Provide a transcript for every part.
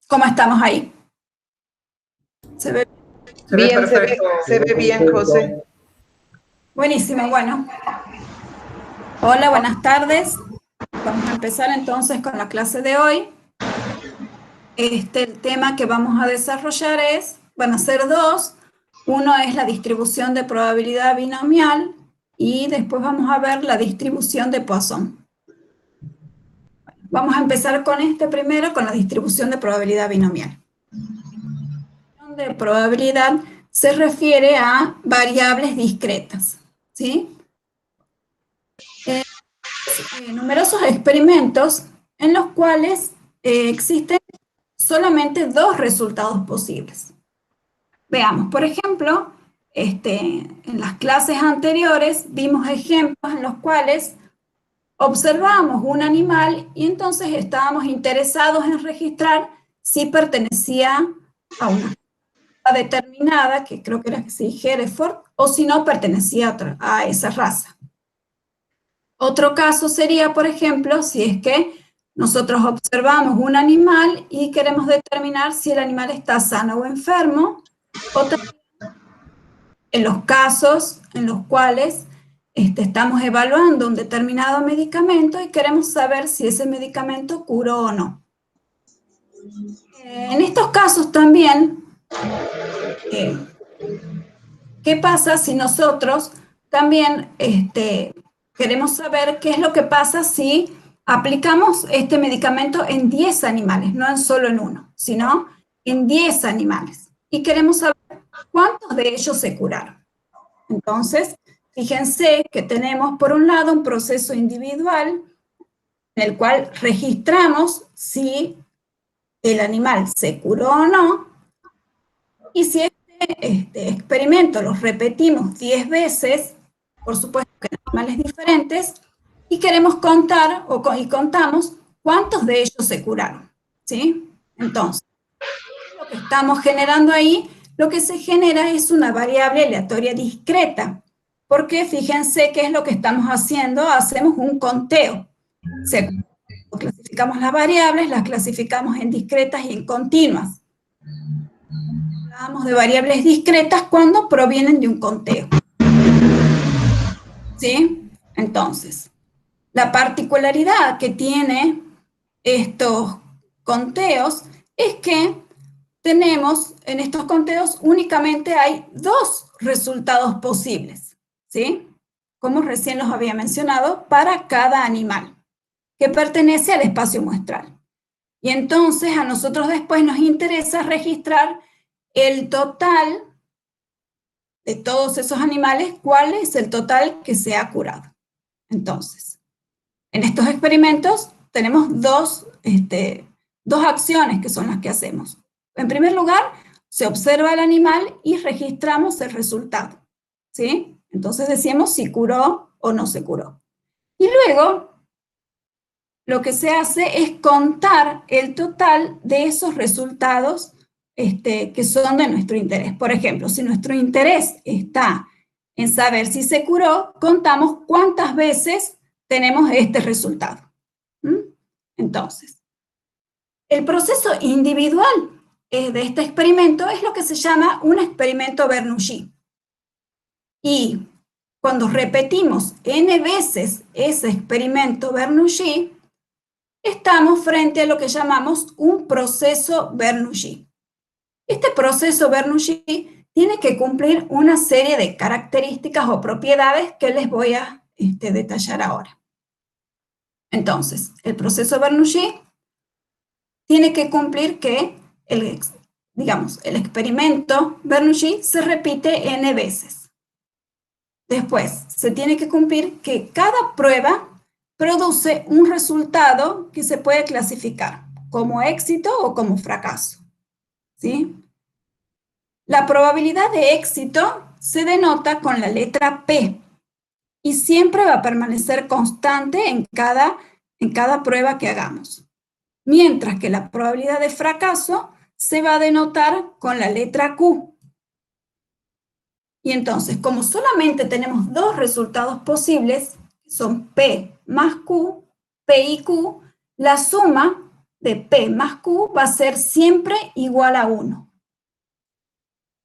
¿Cómo estamos ahí? ¿Se ve? Bien, se ve bien, José. Buenísimo, bueno. Hola, buenas tardes. Vamos a empezar entonces con la clase de hoy. El tema que vamos a desarrollar van a ser dos. Uno es la distribución de probabilidad binomial y después vamos a ver la distribución de Poisson. Vamos a empezar con primero, con la distribución de probabilidad binomial. De probabilidad se refiere a variables discretas, ¿sí? Numerosos experimentos en los cuales existen solamente dos resultados posibles. Veamos, por ejemplo, en las clases anteriores vimos ejemplos en los cuales observamos un animal y entonces estábamos interesados en registrar si pertenecía a una raza determinada, que creo que era Hereford, o si no pertenecía a esa raza. Otro caso sería, por ejemplo, si es que nosotros observamos un animal y queremos determinar si el animal está sano o enfermo, o también en los casos en los cuales estamos evaluando un determinado medicamento y queremos saber si ese medicamento curó o no. En estos casos también, ¿qué pasa si nosotros también queremos saber qué es lo que pasa si aplicamos este medicamento en 10 animales, no solo en uno, sino en 10 animales? Y queremos saber cuántos de ellos se curaron. Entonces, fíjense que tenemos por un lado un proceso individual en el cual registramos si el animal se curó o no, y si este experimento lo repetimos 10 veces, por supuesto que en animales diferentes, y queremos contar y contamos cuántos de ellos se curaron, ¿sí? Entonces, lo que estamos generando ahí, lo que se genera es una variable aleatoria discreta, porque fíjense qué es lo que estamos haciendo, hacemos un conteo. Clasificamos las variables, las clasificamos en discretas y en continuas. Hablamos de variables discretas cuando provienen de un conteo. ¿Sí? Entonces, la particularidad que tiene estos conteos es que tenemos, en estos conteos únicamente hay dos resultados posibles, ¿sí? Como recién los había mencionado, para cada animal que pertenece al espacio muestral. Y entonces a nosotros después nos interesa registrar el total de todos esos animales, cuál es el total que se ha curado. Entonces, en estos experimentos tenemos dos acciones que son las que hacemos. En primer lugar, se observa el animal y registramos el resultado, ¿sí? Entonces decimos si curó o no se curó. Y luego, lo que se hace es contar el total de esos resultados que son de nuestro interés. Por ejemplo, si nuestro interés está en saber si se curó, contamos cuántas veces tenemos este resultado. Entonces, el proceso individual de este experimento es lo que se llama un experimento Bernoulli. Y cuando repetimos n veces ese experimento Bernoulli, estamos frente a lo que llamamos un proceso Bernoulli. Este proceso Bernoulli tiene que cumplir una serie de características o propiedades que les voy a detallar ahora. Entonces, el proceso Bernoulli tiene que cumplir que el experimento Bernoulli se repite n veces. Después, se tiene que cumplir que cada prueba produce un resultado que se puede clasificar como éxito o como fracaso, ¿sí? La probabilidad de éxito se denota con la letra P y siempre va a permanecer constante en cada prueba que hagamos. Mientras que la probabilidad de fracaso se va a denotar con la letra Q. Y entonces, como solamente tenemos dos resultados posibles, son P más Q, P y Q, la suma de P más Q va a ser siempre igual a 1.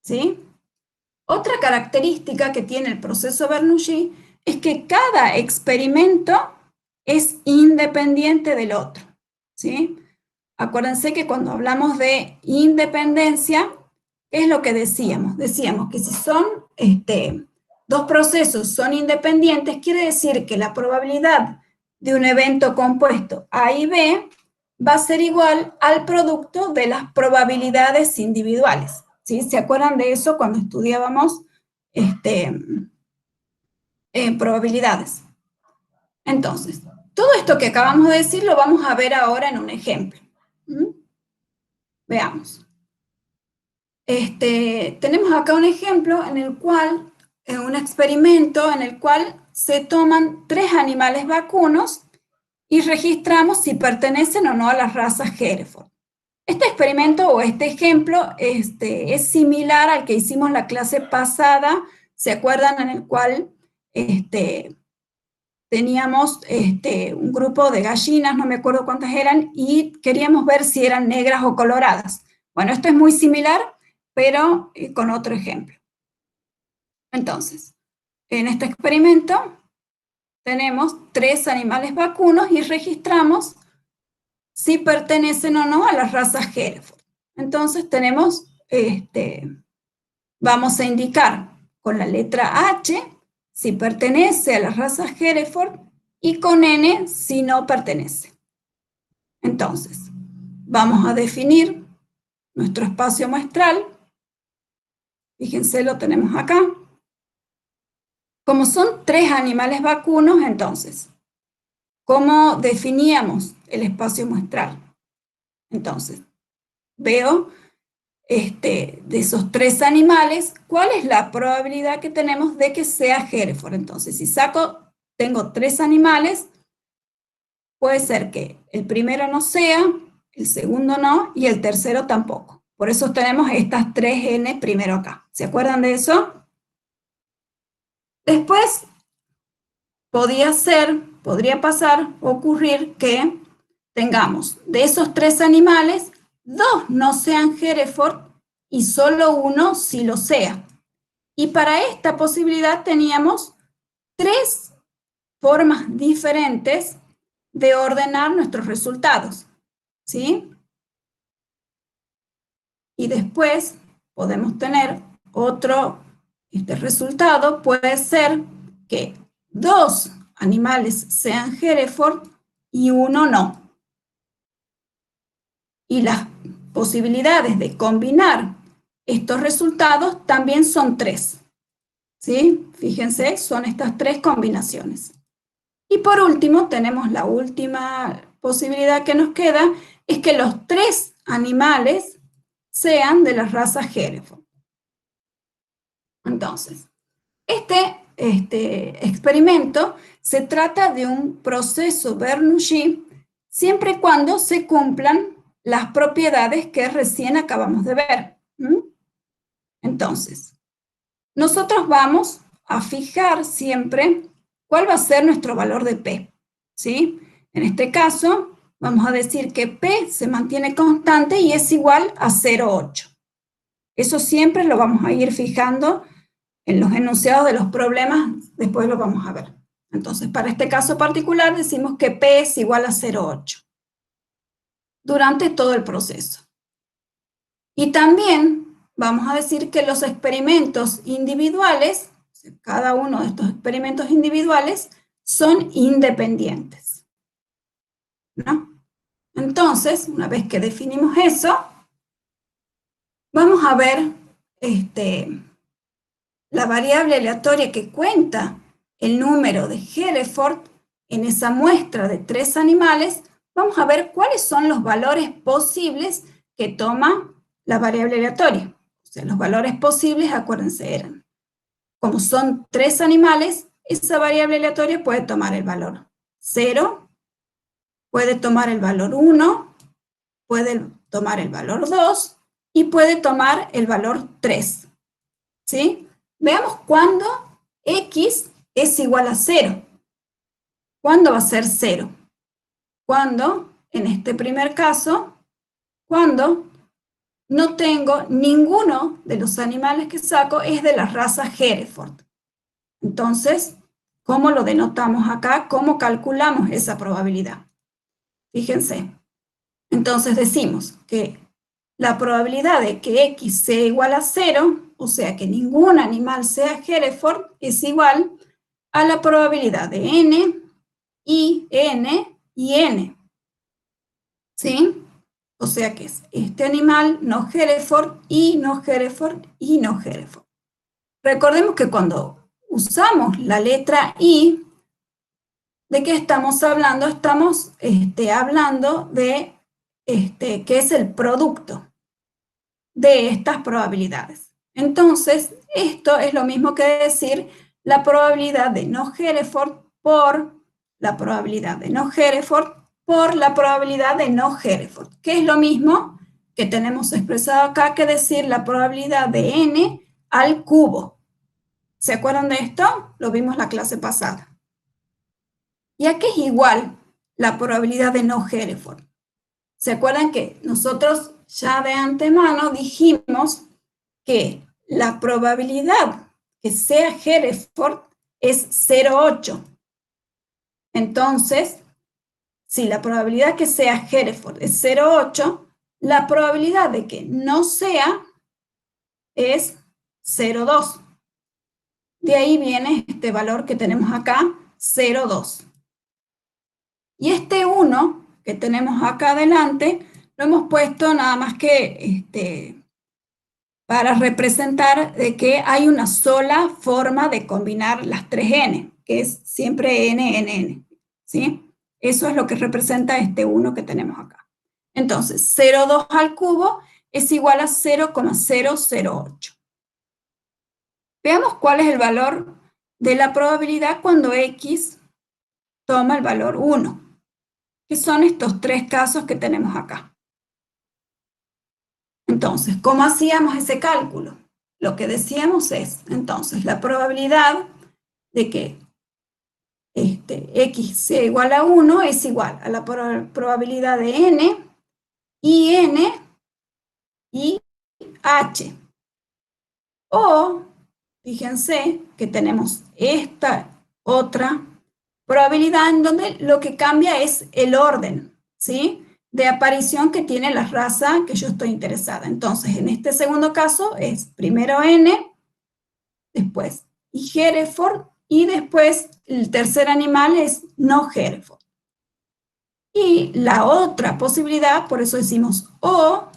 ¿Sí? Otra característica que tiene el proceso Bernoulli es que cada experimento es independiente del otro. ¿Sí? Acuérdense que cuando hablamos de independencia, ¿qué es lo que decíamos? Decíamos que si son dos procesos son independientes, quiere decir que la probabilidad de un evento compuesto A y B va a ser igual al producto de las probabilidades individuales. ¿Sí? ¿Se acuerdan de eso cuando estudiábamos probabilidades? Entonces, todo esto que acabamos de decir lo vamos a ver ahora en un ejemplo. Veamos. Tenemos acá un ejemplo en el cual, un experimento en el cual se toman 3 animales vacunos y registramos si pertenecen o no a las razas Hereford. Este experimento o este ejemplo es similar al que hicimos la clase pasada, ¿se acuerdan? En el cual teníamos un grupo de gallinas, no me acuerdo cuántas eran, y queríamos ver si eran negras o coloradas. Bueno, esto es muy similar, pero con otro ejemplo. Entonces, en este experimento tenemos 3 animales vacunos y registramos si pertenecen o no a las razas Hereford. Entonces tenemos, vamos a indicar con la letra H si pertenece a las razas Hereford y con N si no pertenece. Entonces, vamos a definir nuestro espacio muestral. Fíjense, lo tenemos acá. Como son 3 animales vacunos, entonces, ¿cómo definíamos el espacio muestral? Entonces, veo de esos 3 animales, ¿cuál es la probabilidad que tenemos de que sea Hereford? Entonces, si tengo 3 animales, puede ser que el primero no sea, el segundo no, y el tercero tampoco. Por eso tenemos estas 3N primero acá. ¿Se acuerdan de eso? Después, podría ocurrir que tengamos de esos 3 animales, 2 no sean Hereford y solo 1 sí lo sea. Y para esta posibilidad teníamos 3 formas diferentes de ordenar nuestros resultados. ¿Sí? Y después podemos tener otro resultado, puede ser que 2 animales sean Hereford y 1 no. Y las posibilidades de combinar estos resultados también son 3. ¿Sí? Fíjense, son estas 3 combinaciones. Y por último, tenemos la última posibilidad que nos queda, es que los 3 animales sean de la raza Hereford. Entonces, este experimento se trata de un proceso Bernoulli siempre y cuando se cumplan las propiedades que recién acabamos de ver. Entonces, nosotros vamos a fijar siempre cuál va a ser nuestro valor de P. ¿Sí? En este caso, vamos a decir que P se mantiene constante y es igual a 0,8. Eso siempre lo vamos a ir fijando en los enunciados de los problemas, después lo vamos a ver. Entonces, para este caso particular decimos que P es igual a 0,8 durante todo el proceso. Y también vamos a decir que los experimentos individuales, cada uno de estos experimentos individuales, son independientes. ¿No? Entonces, una vez que definimos eso, vamos a ver la variable aleatoria que cuenta el número de Hereford en esa muestra de 3 animales, vamos a ver cuáles son los valores posibles que toma la variable aleatoria. O sea, los valores posibles, acuérdense, eran, como son 3 animales, esa variable aleatoria puede tomar el valor 0, puede tomar el valor 1, puede tomar el valor 2 y puede tomar el valor 3. ¿Sí? Veamos cuándo X es igual a 0. ¿Cuándo va a ser 0? Cuando en este primer caso, cuando no tengo ninguno de los animales que saco es de la raza Hereford. Entonces, ¿cómo lo denotamos acá? ¿Cómo calculamos esa probabilidad? Fíjense. Entonces decimos que la probabilidad de que X sea igual a 0, o sea que ningún animal sea Hereford, es igual a la probabilidad de N, y N y N. ¿Sí? O sea que es este animal no Hereford y no Hereford y no Hereford. Recordemos que cuando usamos la letra I, ¿de qué estamos hablando? Estamos hablando de que es el producto de estas probabilidades. Entonces, esto es lo mismo que decir la probabilidad de no Hereford por la probabilidad de no Hereford por la probabilidad de no Hereford, que es lo mismo que tenemos expresado acá que decir la probabilidad de n al cubo. ¿Se acuerdan de esto? Lo vimos la clase pasada. ¿Y a qué es igual la probabilidad de no Hereford? ¿Se acuerdan que nosotros ya de antemano dijimos que la probabilidad que sea Hereford es 0,8? Entonces, si la probabilidad que sea Hereford es 0,8, la probabilidad de que no sea es 0,2. De ahí viene este valor que tenemos acá, 0,2. Y este 1 que tenemos acá adelante, lo hemos puesto nada más que para representar de que hay una sola forma de combinar las tres n, que es siempre n, n, n. ¿Sí? Eso es lo que representa este 1 que tenemos acá. Entonces, 0,2 al cubo es igual a 0,008. Veamos cuál es el valor de la probabilidad cuando x toma el valor 1, que son estos tres casos que tenemos acá. Entonces, ¿cómo hacíamos ese cálculo? Lo que decíamos es, entonces, la probabilidad de que x sea igual a 1 es igual a la probabilidad de n y h. O, fíjense que tenemos esta otra probabilidad en donde lo que cambia es el orden, ¿sí?, de aparición que tiene la raza que yo estoy interesada. Entonces, en este segundo caso es primero n, después Hereford, y después el tercer animal es no Hereford. Y la otra posibilidad, por eso decimos O,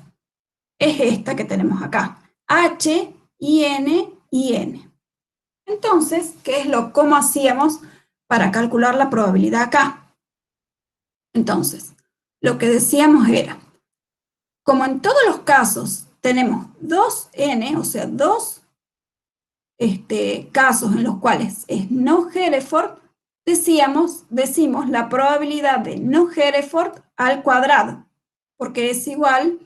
es esta que tenemos acá, H, y N. Entonces, ¿cómo hacíamos para calcular la probabilidad acá? Entonces, lo que decíamos era, como en todos los casos tenemos 2n, o sea, dos casos en los cuales es no Hereford, decimos la probabilidad de no Hereford al cuadrado, porque es igual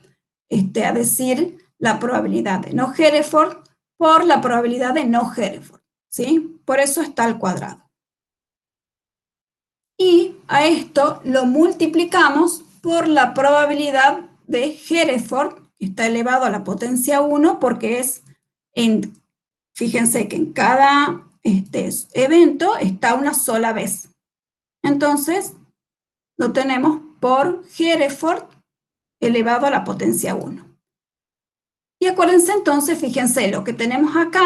a decir la probabilidad de no Hereford por la probabilidad de no Hereford, ¿sí? Por eso está al cuadrado. Y a esto lo multiplicamos por la probabilidad de Hereford, que está elevado a la potencia 1, porque es fíjense que en cada evento está una sola vez. Entonces, lo tenemos por Hereford elevado a la potencia 1. Y acuérdense entonces, fíjense, lo que tenemos acá,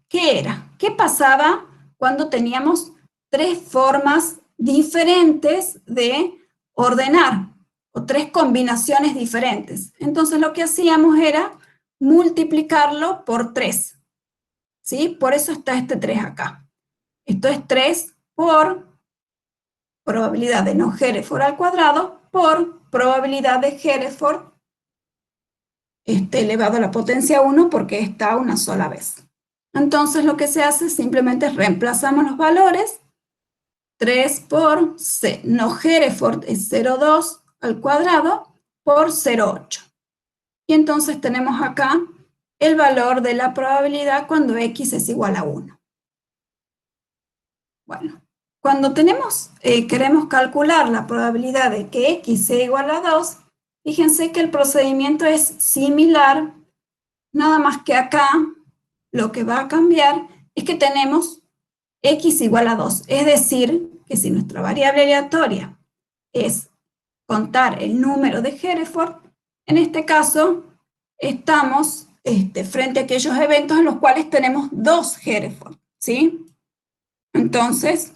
¿qué era? ¿Qué pasaba cuando teníamos tres formas diferentes de ordenar o tres combinaciones diferentes? Entonces lo que hacíamos era multiplicarlo por 3. ¿Sí? Por eso está este 3 acá. Esto es 3 por probabilidad de no Hereford al cuadrado por probabilidad de Hereford elevado a la potencia 1 porque está una sola vez. Entonces lo que se hace simplemente reemplazamos los valores. 3 por no Hereford es 0,2 al cuadrado por 0,8. Y entonces tenemos acá el valor de la probabilidad cuando x es igual a 1. Bueno, cuando queremos calcular la probabilidad de que X sea igual a 2, fíjense que el procedimiento es similar, nada más que acá lo que va a cambiar es que tenemos X igual a 2, es decir, que si nuestra variable aleatoria es contar el número de Hereford, en este caso estamos frente a aquellos eventos en los cuales tenemos 2 Hereford, ¿sí? Entonces,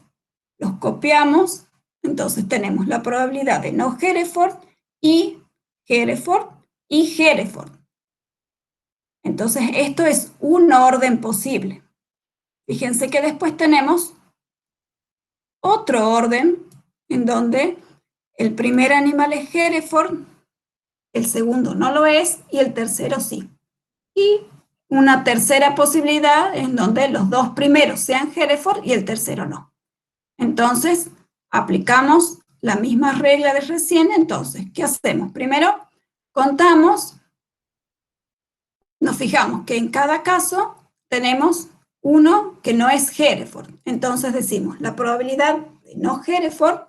los copiamos, entonces tenemos la probabilidad de no Hereford y Hereford y Hereford. Entonces, esto es un orden posible. Fíjense que después tenemos otro orden en donde el primer animal es Hereford, el segundo no lo es y el tercero sí. Y una tercera posibilidad en donde los dos primeros sean Hereford y el tercero no. Entonces, aplicamos la misma regla de recién. Entonces, ¿qué hacemos? Primero, contamos, nos fijamos que en cada caso tenemos uno que no es Hereford. Entonces decimos la probabilidad de no Hereford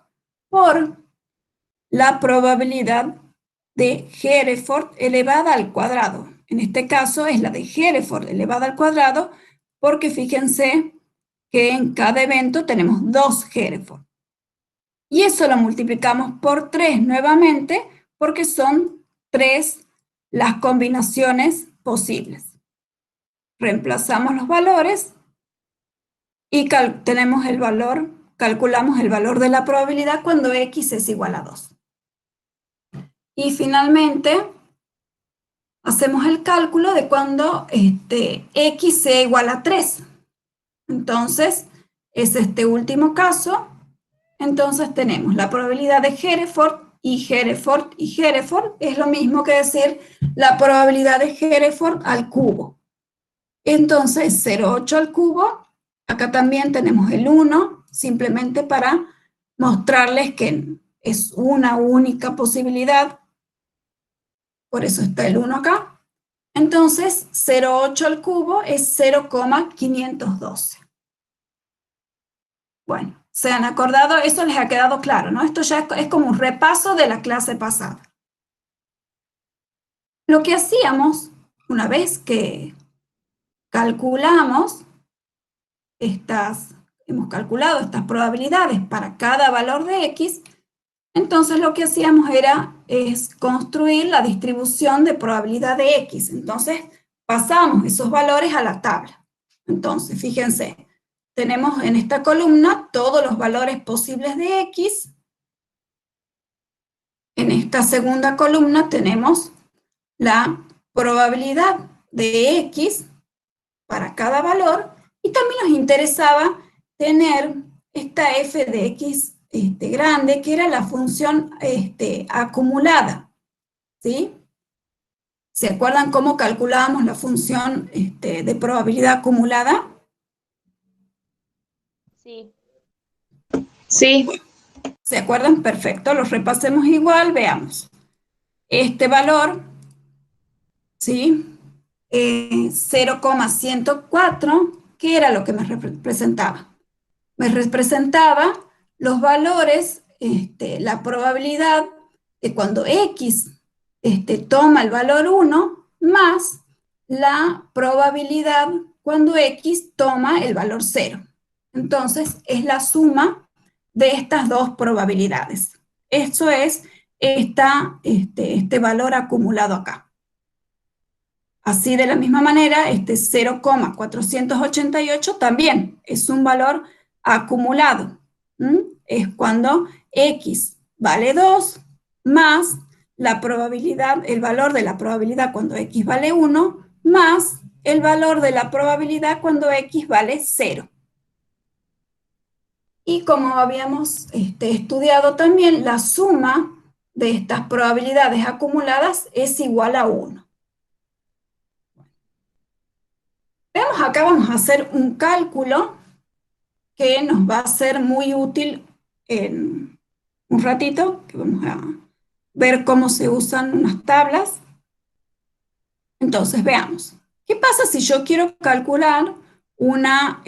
por la probabilidad de Hereford elevada al cuadrado. En este caso es la de Hereford elevada al cuadrado, porque fíjense que en cada evento tenemos 2 Hereford. Y eso lo multiplicamos por 3 nuevamente, porque son 3 las combinaciones posibles. Reemplazamos los valores y calculamos el valor de la probabilidad cuando X es igual a 2. Y finalmente, hacemos el cálculo de cuando X sea igual a 3. Entonces, es este último caso. Entonces tenemos la probabilidad de Hereford y Hereford y Hereford. Es lo mismo que decir la probabilidad de Hereford al cubo. Entonces, 0,8 al cubo. Acá también tenemos el 1, simplemente para mostrarles que es una única posibilidad. Por eso está el 1 acá. Entonces, 0,8 al cubo es 0,512. Bueno, ¿se han acordado? Eso les ha quedado claro, ¿no? Esto ya es como un repaso de la clase pasada. Lo que hacíamos, una vez que calculamos hemos calculado estas probabilidades para cada valor de X, entonces lo que hacíamos es construir la distribución de probabilidad de X. Entonces pasamos esos valores a la tabla. Entonces, fíjense, tenemos en esta columna todos los valores posibles de X. En esta segunda columna tenemos la probabilidad de X para cada valor, y también nos interesaba tener esta f de x grande, que era la función acumulada, ¿sí? ¿Se acuerdan cómo calculábamos la función de probabilidad acumulada? Sí. Sí. ¿Se acuerdan? Perfecto, los repasemos igual, veamos. Este valor, ¿sí? 0,104, ¿qué era lo que me representaba? Me representaba los valores, la probabilidad de cuando X toma el valor 1 más la probabilidad cuando X toma el valor 0. Entonces, es la suma de estas dos probabilidades. Eso es este valor acumulado acá. Así, de la misma manera, 0,488 también es un valor acumulado. Es cuando X vale 2 más la probabilidad, el valor de la probabilidad cuando X vale 1 más el valor de la probabilidad cuando X vale 0. Y como habíamos estudiado también, la suma de estas probabilidades acumuladas es igual a 1. Veamos acá, vamos a hacer un cálculo que nos va a ser muy útil en un ratito, que vamos a ver cómo se usan unas tablas. Entonces, veamos. ¿Qué pasa si yo quiero calcular una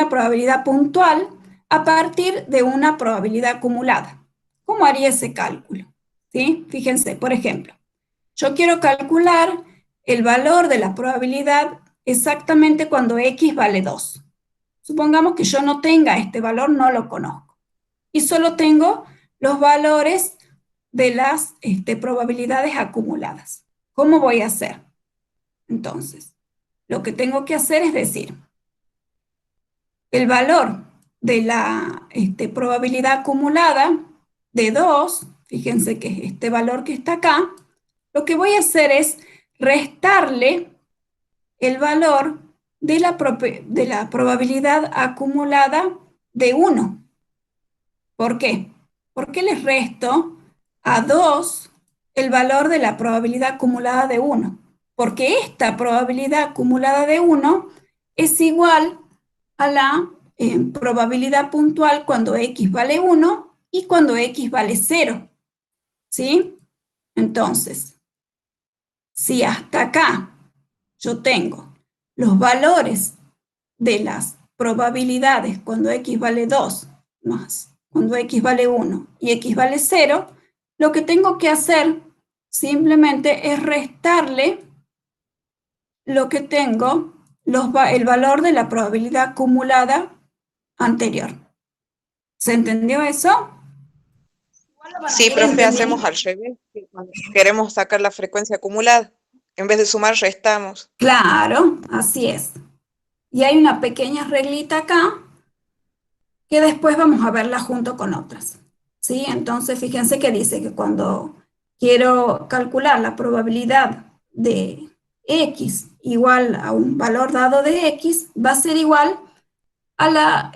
probabilidad puntual a partir de una probabilidad acumulada. ¿Cómo haría ese cálculo? ¿Sí? Fíjense, por ejemplo, yo quiero calcular el valor de la probabilidad exactamente cuando X vale 2. Supongamos que yo no tenga este valor, no lo conozco, y solo tengo los valores de las probabilidades acumuladas. ¿Cómo voy a hacer? Entonces, lo que tengo que hacer es decir, el valor de la probabilidad acumulada de 2, fíjense que es este valor que está acá, lo que voy a hacer es restarle el valor de la probabilidad acumulada de 1. ¿Por qué? Porque les resto a 2 el valor de la probabilidad acumulada de 1. Porque esta probabilidad acumulada de 1 es igual a la probabilidad puntual cuando X vale 1 y cuando X vale 0. ¿Sí? Entonces, si hasta acá yo tengo los valores de las probabilidades cuando X vale 2 más cuando X vale 1 y X vale 0, lo que tengo que hacer simplemente es restarle lo que tengo, el valor de la probabilidad acumulada anterior. ¿Se entendió eso? Igual lo van a Sí, ir profe, entendiendo. hacemos al revés. Que cuando queremos sacar la frecuencia acumulada. En vez de sumar, restamos. Claro, así es. Y hay una pequeña reglita acá que después vamos a verla junto con otras. ¿Sí? Entonces, fíjense que dice que cuando quiero calcular la probabilidad de X igual a un valor dado de X, va a ser igual a la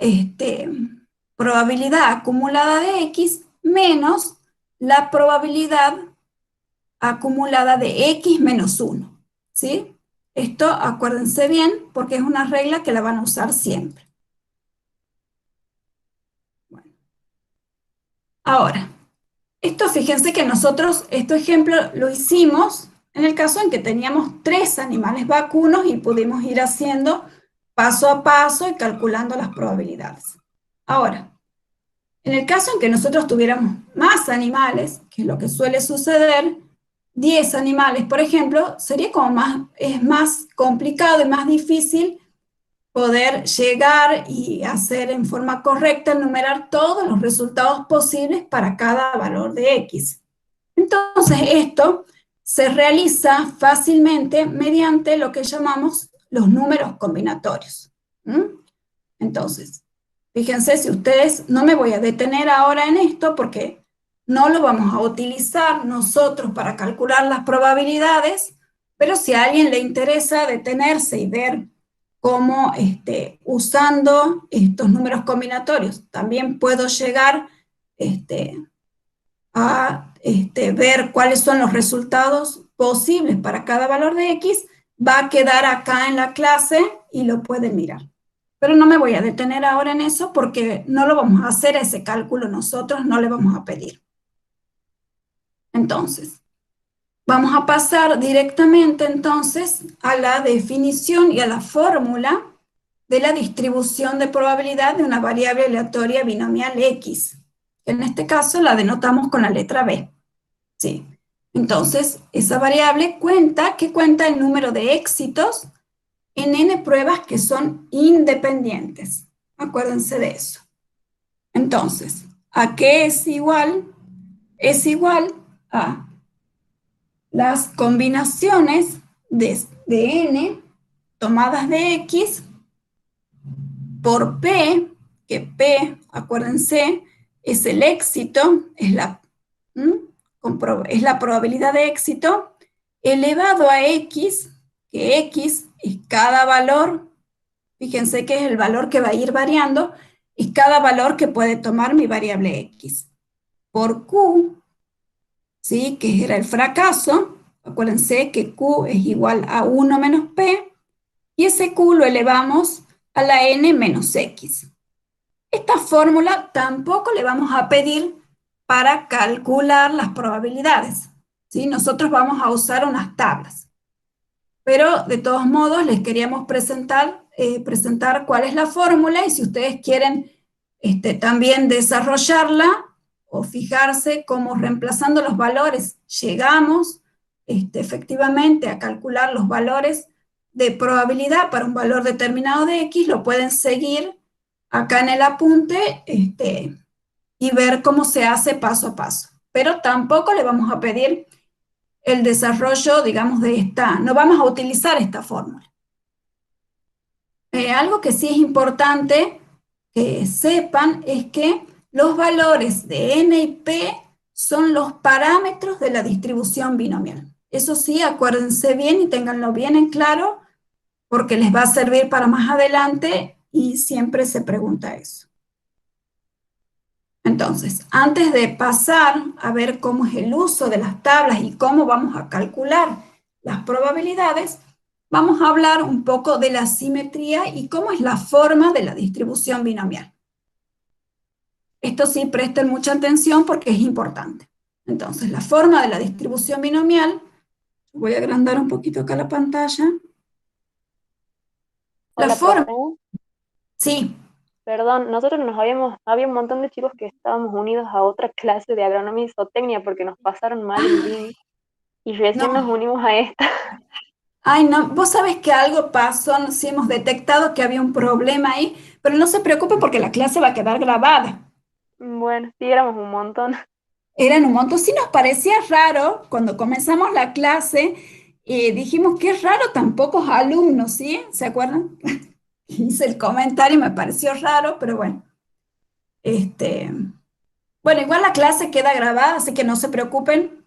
probabilidad acumulada de X menos la probabilidad acumulada de X menos 1. ¿Sí? Esto acuérdense bien porque es una regla que la van a usar siempre. Bueno. Ahora, esto fíjense que nosotros, este ejemplo lo hicimos en el caso en que teníamos 3 animales vacunos y pudimos ir haciendo paso a paso y calculando las probabilidades. Ahora, en el caso en que nosotros tuviéramos más animales, que es lo que suele suceder, 10 animales, por ejemplo, sería como es más complicado y más difícil poder llegar y hacer en forma correcta, enumerar todos los resultados posibles para cada valor de X. Entonces, esto se realiza fácilmente mediante lo que llamamos los números combinatorios. Entonces, fíjense, si ustedes, no me voy a detener ahora en esto porque no lo vamos a utilizar nosotros para calcular las probabilidades, pero si a alguien le interesa detenerse y ver cómo usando estos números combinatorios también puedo llegar a ver cuáles son los resultados posibles para cada valor de X, va a quedar acá en la clase y lo pueden mirar. Pero no me voy a detener ahora en eso porque no lo vamos a hacer ese cálculo nosotros, no le vamos a pedir. Entonces, vamos a pasar directamente entonces a la definición y a la fórmula de la distribución de probabilidad de una variable aleatoria binomial X. En este caso la denotamos con la letra B. ¿Sí? Entonces, esa variable cuenta el número de éxitos en n pruebas que son independientes. Acuérdense de eso. Entonces, ¿a qué es igual? Es igual a las combinaciones de n tomadas de x por p, que p, acuérdense, es el éxito, es la probabilidad de éxito, elevado a x, que x es cada valor, fíjense que es el valor que va a ir variando, es cada valor que puede tomar mi variable x, por q, ¿sí? Que era el fracaso, acuérdense que q es igual a 1 menos p, y ese q lo elevamos a la n menos x. Esta fórmula tampoco le vamos a pedir para calcular las probabilidades, ¿sí? Nosotros vamos a usar unas tablas. Pero de todos modos les queríamos presentar cuál es la fórmula y si ustedes quieren también desarrollarla o fijarse cómo reemplazando los valores llegamos efectivamente a calcular los valores de probabilidad para un valor determinado de X. Lo pueden seguir acá en el apunte y ver cómo se hace paso a paso. Pero tampoco le vamos a pedir el desarrollo, digamos, no vamos a utilizar esta fórmula. Algo que sí es importante que sepan es que los valores de N y P son los parámetros de la distribución binomial. Eso sí, acuérdense bien y ténganlo bien en claro, porque les va a servir para más adelante y siempre se pregunta eso. Entonces, antes de pasar a ver cómo es el uso de las tablas y cómo vamos a calcular las probabilidades, vamos a hablar un poco de la simetría y cómo es la forma de la distribución binomial. Esto sí, presten mucha atención porque es importante. Entonces, la forma de la distribución binomial, voy a agrandar un poquito acá la pantalla. La Hola, forma, profe. sí, Perdón, nosotros había un montón de chicos que estábamos unidos a otra clase de agronomía y zootecnia porque nos pasaron mal el link y recién nos no, unimos a esta. ay no, vos sabés que algo pasó, sí hemos detectado que había un problema ahí, pero no se preocupe porque la clase va a quedar grabada. Bueno, sí, éramos un montón. Eran un montón. Sí nos parecía raro cuando comenzamos la clase, dijimos que es raro tan pocos alumnos, ¿sí? ¿Se acuerdan? Hice el comentario y me pareció raro, pero bueno. Bueno, igual la clase queda grabada, así que no se preocupen,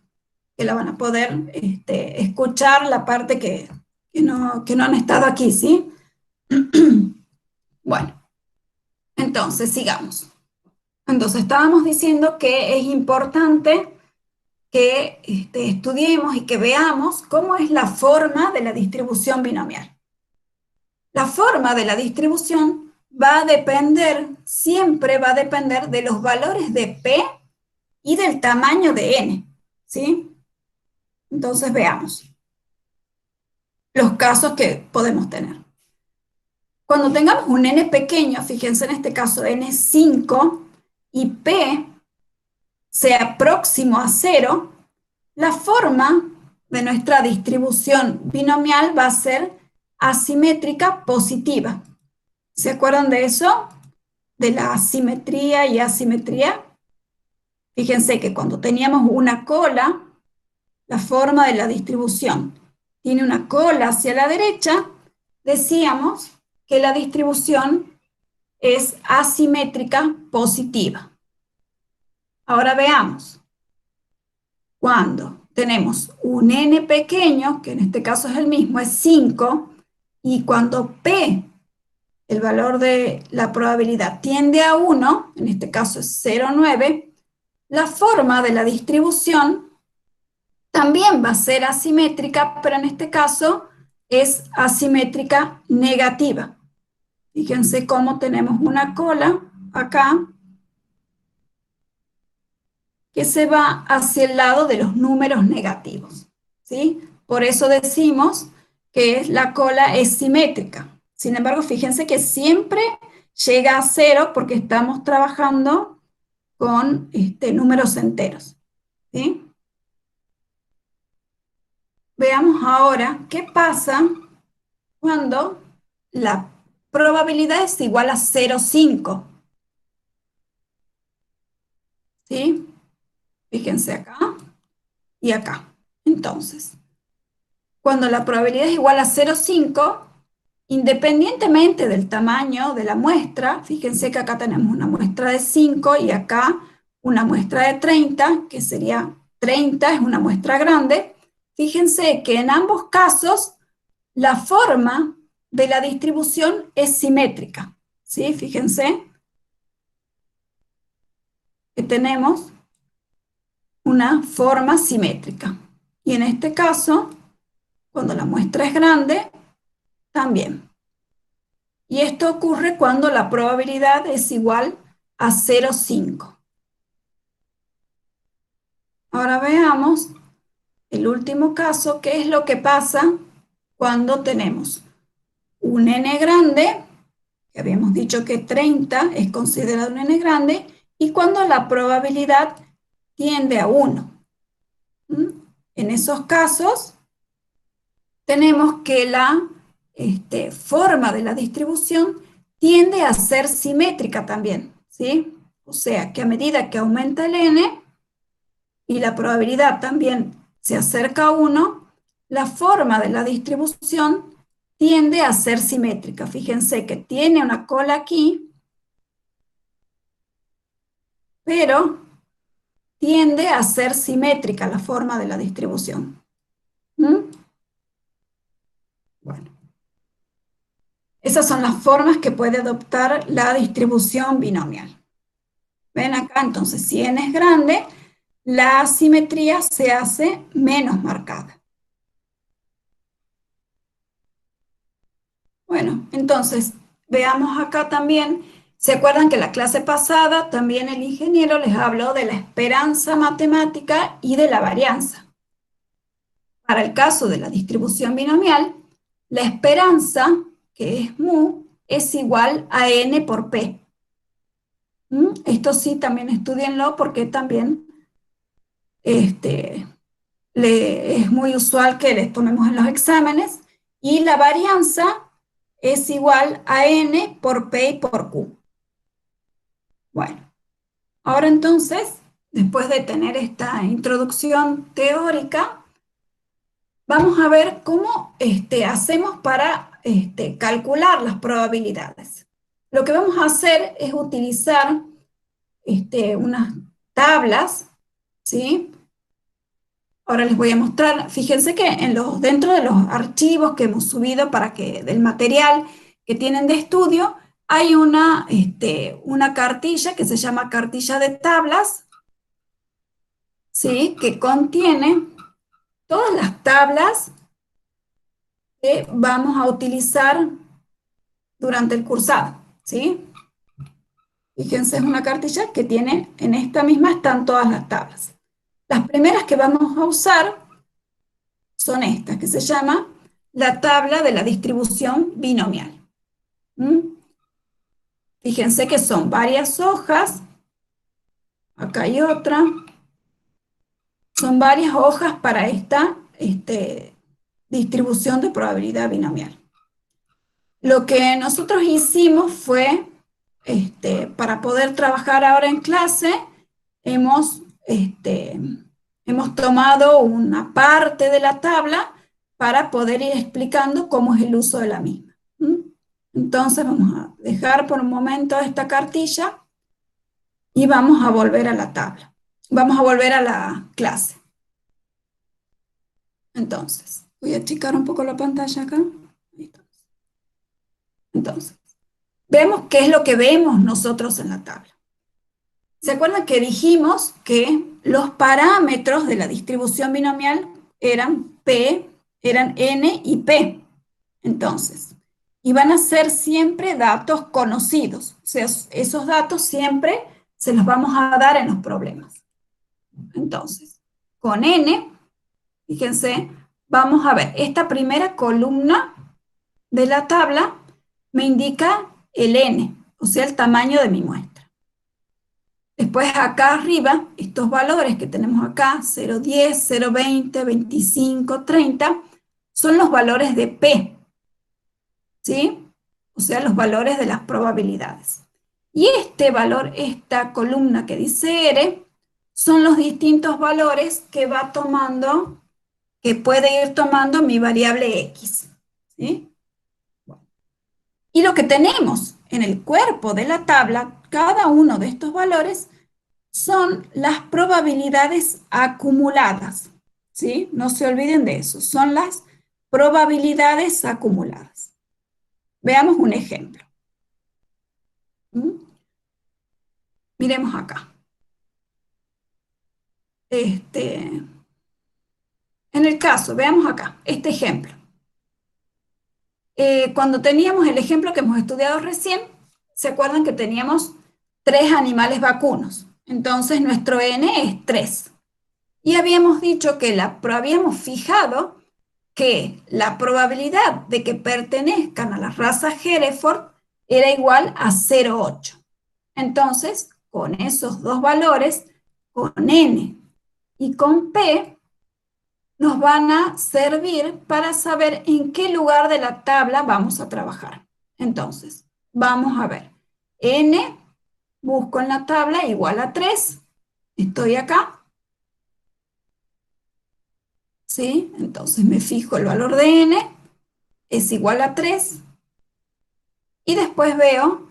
que la van a poder escuchar la parte que no han estado aquí, ¿sí? Bueno, entonces sigamos. Entonces estábamos diciendo que es importante que estudiemos y que veamos cómo es la forma de la distribución binomial. La forma de la distribución va a depender, siempre va a depender de los valores de P y del tamaño de N, ¿sí? Entonces veamos los casos que podemos tener. Cuando tengamos un N pequeño, fíjense en este caso N5 y P sea próximo a 0, la forma de nuestra distribución binomial va a ser asimétrica positiva. ¿Se acuerdan de eso? De la asimetría y asimetría. Fíjense que cuando teníamos una cola, la forma de la distribución tiene una cola hacia la derecha, decíamos que la distribución es asimétrica positiva. Ahora veamos. Cuando tenemos un n pequeño, que en este caso es el mismo, es 5, y cuando p, el valor de la probabilidad, tiende a 1, en este caso es 0,9, la forma de la distribución también va a ser asimétrica, pero en este caso es asimétrica negativa. Fíjense cómo tenemos una cola acá que se va hacia el lado de los números negativos, ¿sí? Por eso decimos que la cola es simétrica. Sin embargo, fíjense que siempre llega a 0 porque estamos trabajando con números enteros, ¿sí? Veamos ahora qué pasa cuando la probabilidad es igual a 0,5, ¿sí? Fíjense acá y acá. Entonces, cuando la probabilidad es igual a 0,5, independientemente del tamaño de la muestra, fíjense que acá tenemos una muestra de 5 y acá una muestra de 30, que sería 30, es una muestra grande. Fíjense que en ambos casos la forma de la distribución es simétrica, ¿sí? Fíjense que tenemos una forma simétrica. Y en este caso, cuando la muestra es grande, también. Y esto ocurre cuando la probabilidad es igual a 0,5. Ahora veamos el último caso, qué es lo que pasa cuando tenemos un n grande, que habíamos dicho que 30 es considerado un n grande, y cuando la probabilidad tiende a 1. En esos casos, tenemos que la forma de la distribución tiende a ser simétrica también, ¿sí? O sea, que a medida que aumenta el n y la probabilidad también se acerca a 1, la forma de la distribución tiende a ser simétrica. Fíjense que tiene una cola aquí, pero tiende a ser simétrica la forma de la distribución. Bueno, esas son las formas que puede adoptar la distribución binomial. Ven acá, entonces, si n es grande, la asimetría se hace menos marcada. Bueno, entonces, veamos acá también. ¿Se acuerdan que la clase pasada también el ingeniero les habló de la esperanza matemática y de la varianza? Para el caso de la distribución binomial, la esperanza, que es mu, es igual a n por p. Esto sí, también estudienlo porque también es muy usual que les tomemos en los exámenes. Y la varianza es igual a n por p y por q. Bueno, ahora entonces, después de tener esta introducción teórica, vamos a ver cómo hacemos para calcular las probabilidades. Lo que vamos a hacer es utilizar unas tablas, ¿sí? Ahora les voy a mostrar, fíjense que dentro de los archivos que hemos subido del material que tienen de estudio, hay una cartilla que se llama cartilla de tablas, ¿sí? Que contiene todas las tablas que vamos a utilizar durante el cursado, ¿sí? Fíjense, es una cartilla que tiene, en esta misma están todas las tablas. Las primeras que vamos a usar son estas, que se llama la tabla de la distribución binomial. Fíjense que son varias hojas, acá hay otra, son varias hojas para esta distribución de probabilidad binomial. Lo que nosotros hicimos fue, para poder trabajar ahora en clase, hemos tomado una parte de la tabla para poder ir explicando cómo es el uso de la misma. Entonces vamos a dejar por un momento esta cartilla y vamos a volver a la tabla. Vamos a volver a la clase. Entonces, voy a achicar un poco la pantalla acá. Entonces, vemos qué es lo que vemos nosotros en la tabla. ¿Se acuerdan que dijimos que los parámetros de la distribución binomial eran n y p? Entonces, iban a ser siempre datos conocidos. O sea, esos datos siempre se los vamos a dar en los problemas. Entonces, con n, fíjense, vamos a ver, esta primera columna de la tabla me indica el n, o sea, el tamaño de mi muestra. Después acá arriba, estos valores que tenemos acá, 0,10, 0,20, 25, 30, son los valores de P, ¿sí? O sea, los valores de las probabilidades. Y este valor, esta columna que dice R, son los distintos valores que va tomando, que puede ir tomando mi variable X, ¿sí? Y lo que tenemos en el cuerpo de la tabla, cada uno de estos valores, son las probabilidades acumuladas, ¿sí? No se olviden de eso, son las probabilidades acumuladas. Veamos un ejemplo. Miremos acá. En el caso, veamos acá, este ejemplo. Cuando teníamos el ejemplo que hemos estudiado recién, ¿se acuerdan que teníamos 3 animales vacunos? Entonces nuestro N es 3. Y habíamos dicho que habíamos fijado que la probabilidad de que pertenezcan a la raza Hereford era igual a 0,8. Entonces, con esos dos valores, con N y con P, nos van a servir para saber en qué lugar de la tabla vamos a trabajar. Entonces, vamos a ver. N, busco en la tabla igual a 3. Estoy acá. ¿Sí? Entonces me fijo el valor de N, es igual a 3. Y después veo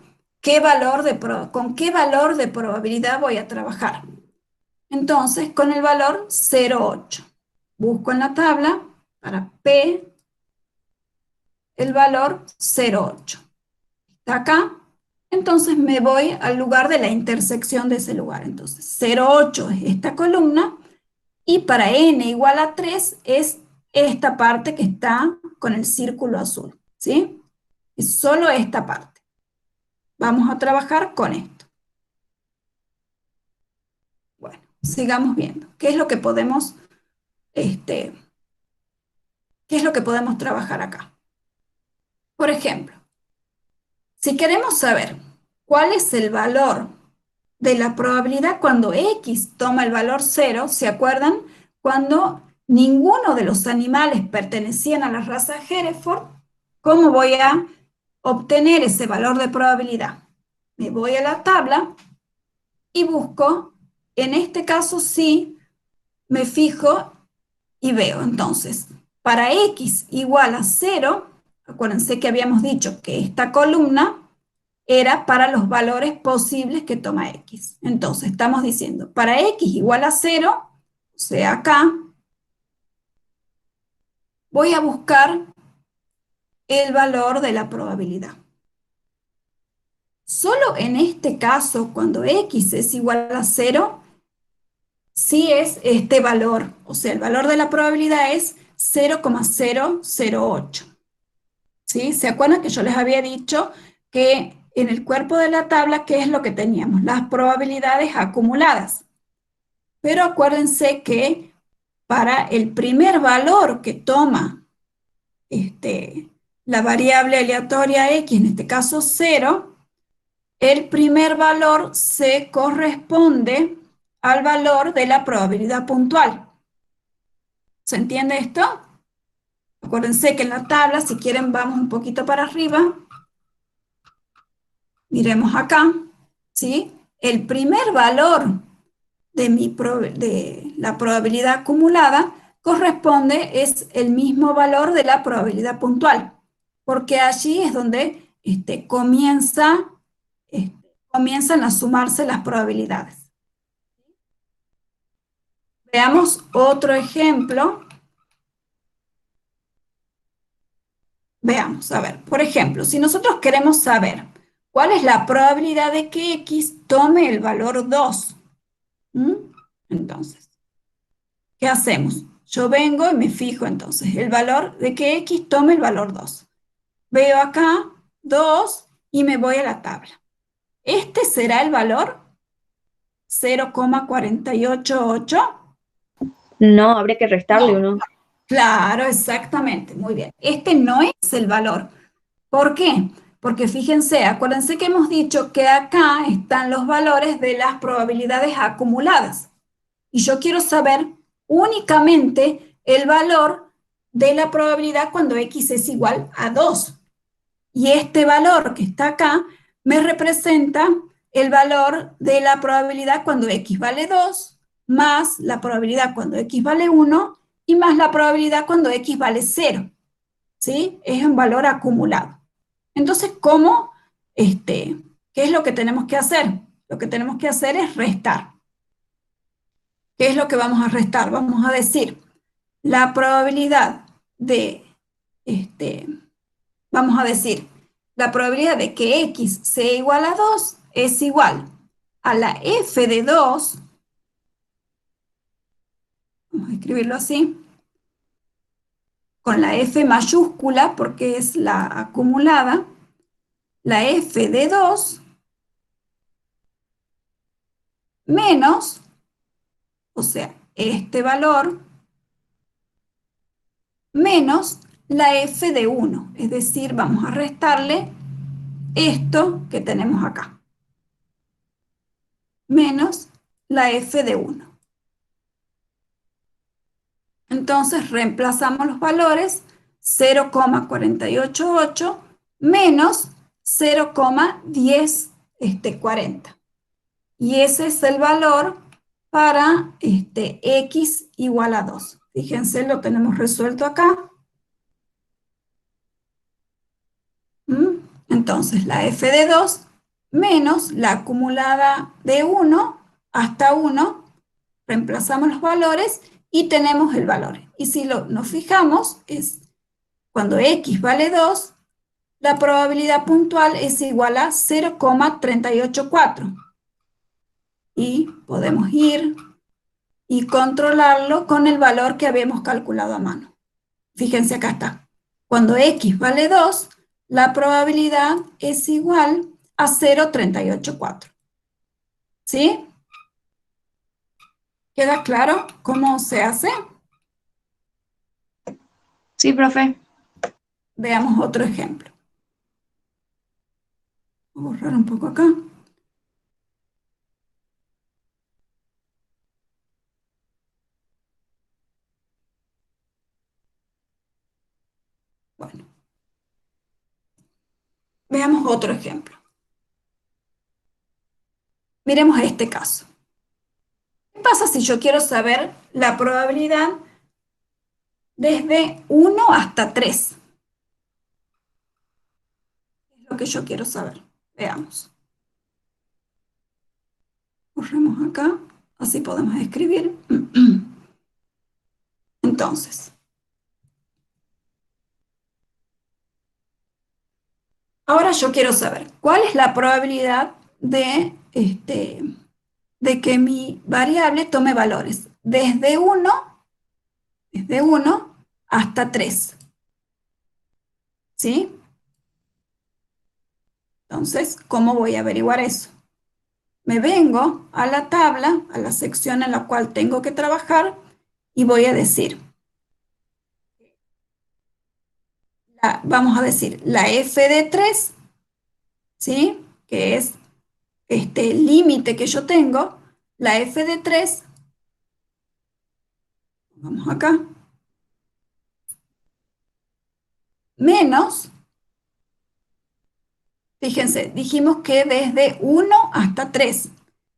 con qué valor de probabilidad voy a trabajar. Entonces, con el valor 0,8. Busco en la tabla para P el valor 0,8. Está acá. Entonces me voy al lugar de la intersección de ese lugar. Entonces 0,8 es esta columna y para n igual a 3 es esta parte que está con el círculo azul. ¿Sí? Es solo esta parte. Vamos a trabajar con esto. Bueno, sigamos viendo. ¿Qué es lo que podemos, qué es lo que podemos trabajar acá? Por ejemplo, si queremos saber cuál es el valor de la probabilidad cuando X toma el valor 0, ¿se acuerdan? Cuando ninguno de los animales pertenecían a la raza Hereford, ¿cómo voy a obtener ese valor de probabilidad? Me voy a la tabla y busco, en este caso sí, me fijo y veo. Entonces, para X igual a 0, acuérdense que habíamos dicho que esta columna era para los valores posibles que toma X. Entonces, estamos diciendo, para X igual a 0, o sea, acá, voy a buscar el valor de la probabilidad. Solo en este caso, cuando X es igual a 0, sí es este valor, o sea, el valor de la probabilidad es 0,008. ¿Sí? ¿Se acuerdan que yo les había dicho que en el cuerpo de la tabla, ¿qué es lo que teníamos? Las probabilidades acumuladas. Pero acuérdense que para el primer valor que toma la variable aleatoria X, en este caso 0, el primer valor se corresponde al valor de la probabilidad puntual. ¿Se entiende esto? Acuérdense que en la tabla, si quieren, vamos un poquito para arriba. Miremos acá, ¿sí? El primer valor de la probabilidad acumulada corresponde, es el mismo valor de la probabilidad puntual, porque allí es donde comienzan a sumarse las probabilidades. Veamos otro ejemplo. Veamos, a ver, por ejemplo, si nosotros queremos saber cuál es la probabilidad de que X tome el valor 2, entonces, ¿qué hacemos? Yo vengo y me fijo entonces el valor de que X tome el valor 2. Veo acá 2 y me voy a la tabla. ¿Este será el valor? 0,488. No, habría que restarle uno. Claro, exactamente, muy bien. Este no es el valor. ¿Por qué? Porque fíjense, acuérdense que hemos dicho que acá están los valores de las probabilidades acumuladas. Y yo quiero saber únicamente el valor de la probabilidad cuando X es igual a 2. Y este valor que está acá me representa el valor de la probabilidad cuando X vale 2, más la probabilidad cuando X vale 1, y más la probabilidad cuando X vale 0. ¿Sí? Es un valor acumulado. Entonces, qué es lo que tenemos que hacer? Lo que tenemos que hacer es restar. ¿Qué es lo que vamos a restar? Vamos a decir, la probabilidad de, vamos a decir, la probabilidad de que X sea igual a 2 es igual a la F de 2, vamos a escribirlo así, con la F mayúscula porque es la acumulada, la F de 2 menos, o sea, este valor, menos la F de 1. Es decir, vamos a restarle esto que tenemos acá, menos la f de 1. Entonces reemplazamos los valores 0,488 menos 0,1040. Y ese es el valor para x igual a 2. Fíjense, lo tenemos resuelto acá. Entonces, la f de 2 menos la acumulada de 1 hasta 1, reemplazamos los valores y tenemos el valor. Y si nos fijamos, es cuando x vale 2, la probabilidad puntual es igual a 0,384. Y podemos ir y controlarlo con el valor que habíamos calculado a mano. Fíjense, acá está. Cuando x vale 2, la probabilidad es igual a 0,384. ¿Sí? ¿Queda claro cómo se hace? Sí, profe. Veamos otro ejemplo. Voy a borrar un poco acá. Bueno. Veamos otro ejemplo. Miremos este caso. ¿Qué pasa si yo quiero saber la probabilidad desde 1 hasta 3? Es lo que yo quiero saber. Veamos. Borremos acá, así podemos escribir. Entonces, ahora yo quiero saber cuál es la probabilidad de que mi variable tome valores desde 1 hasta 3. ¿Sí? Entonces, ¿cómo voy a averiguar eso? Me vengo a la tabla, a la sección en la cual tengo que trabajar, y voy a decir, vamos a decir, la f de 3, ¿sí? Que es este límite que yo tengo, la f de 3, vamos acá, menos, fíjense, dijimos que desde 1 hasta 3.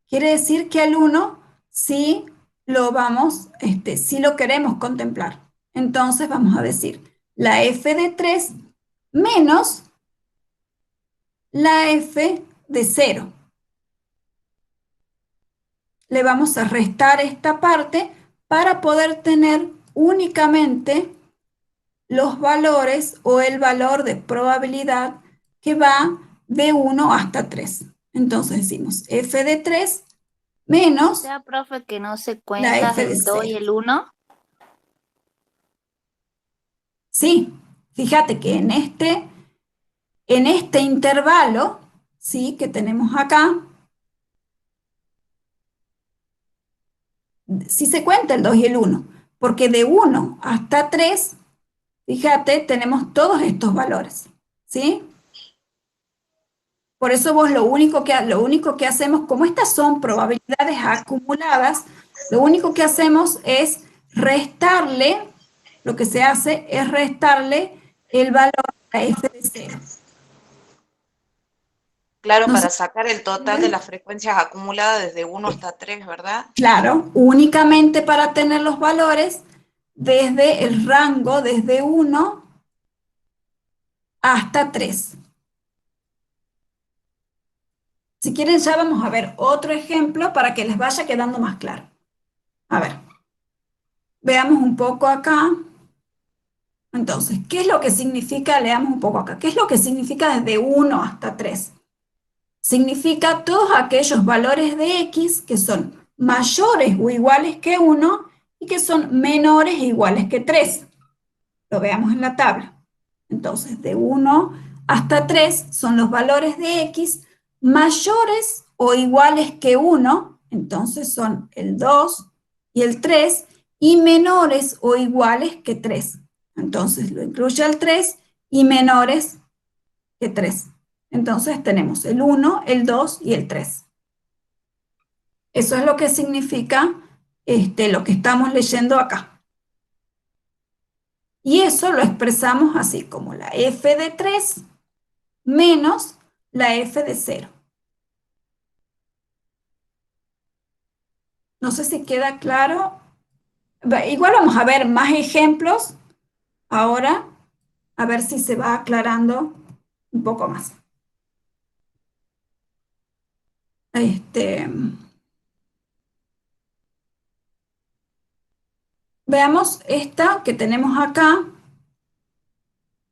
Quiere decir que al 1 sí lo vamos, sí lo queremos contemplar. Entonces vamos a decir la f de 3 menos la f de 0. Le vamos a restar esta parte para poder tener únicamente los valores o el valor de probabilidad que va de 1 hasta 3. Entonces decimos f de 3 menos O sea, profe, que no se la cuenta f de el 2 y 0. el 1. Sí, fíjate que en este intervalo, ¿sí? Que tenemos acá, sí se cuenta el 2 y el 1, porque de 1 hasta 3, fíjate, tenemos todos estos valores, ¿sí? Por eso vos lo único que hacemos, como estas son probabilidades acumuladas, lo único que hacemos es restarle, lo que se hace es restarle el valor a f de 0. Claro, No para sé, sacar el total de las frecuencias acumuladas desde 1 hasta 3, ¿verdad? claro, únicamente para tener los valores desde el rango, desde 1 hasta 3. Si quieren ya vamos a ver otro ejemplo para que les vaya quedando más claro. A ver, veamos un poco acá. Entonces, ¿qué es lo que significa? Leamos un poco acá. ¿Qué es lo que significa desde 1 hasta 3? Significa todos aquellos valores de x que son mayores o iguales que 1 y que son menores o iguales que 3. Lo veamos en la tabla. Entonces, de 1 hasta 3 son los valores de x mayores o iguales que 1, entonces son el 2 y el 3, y menores o iguales que 3. Entonces lo incluye el 3 y menores que 3. Entonces tenemos el 1, el 2 y el 3. Eso es lo que significa lo que estamos leyendo acá. Y eso lo expresamos así, como la f de 3 menos la f de 0. No sé si queda claro. Igual vamos a ver más ejemplos ahora, a ver si se va aclarando un poco más. Veamos esta que tenemos acá.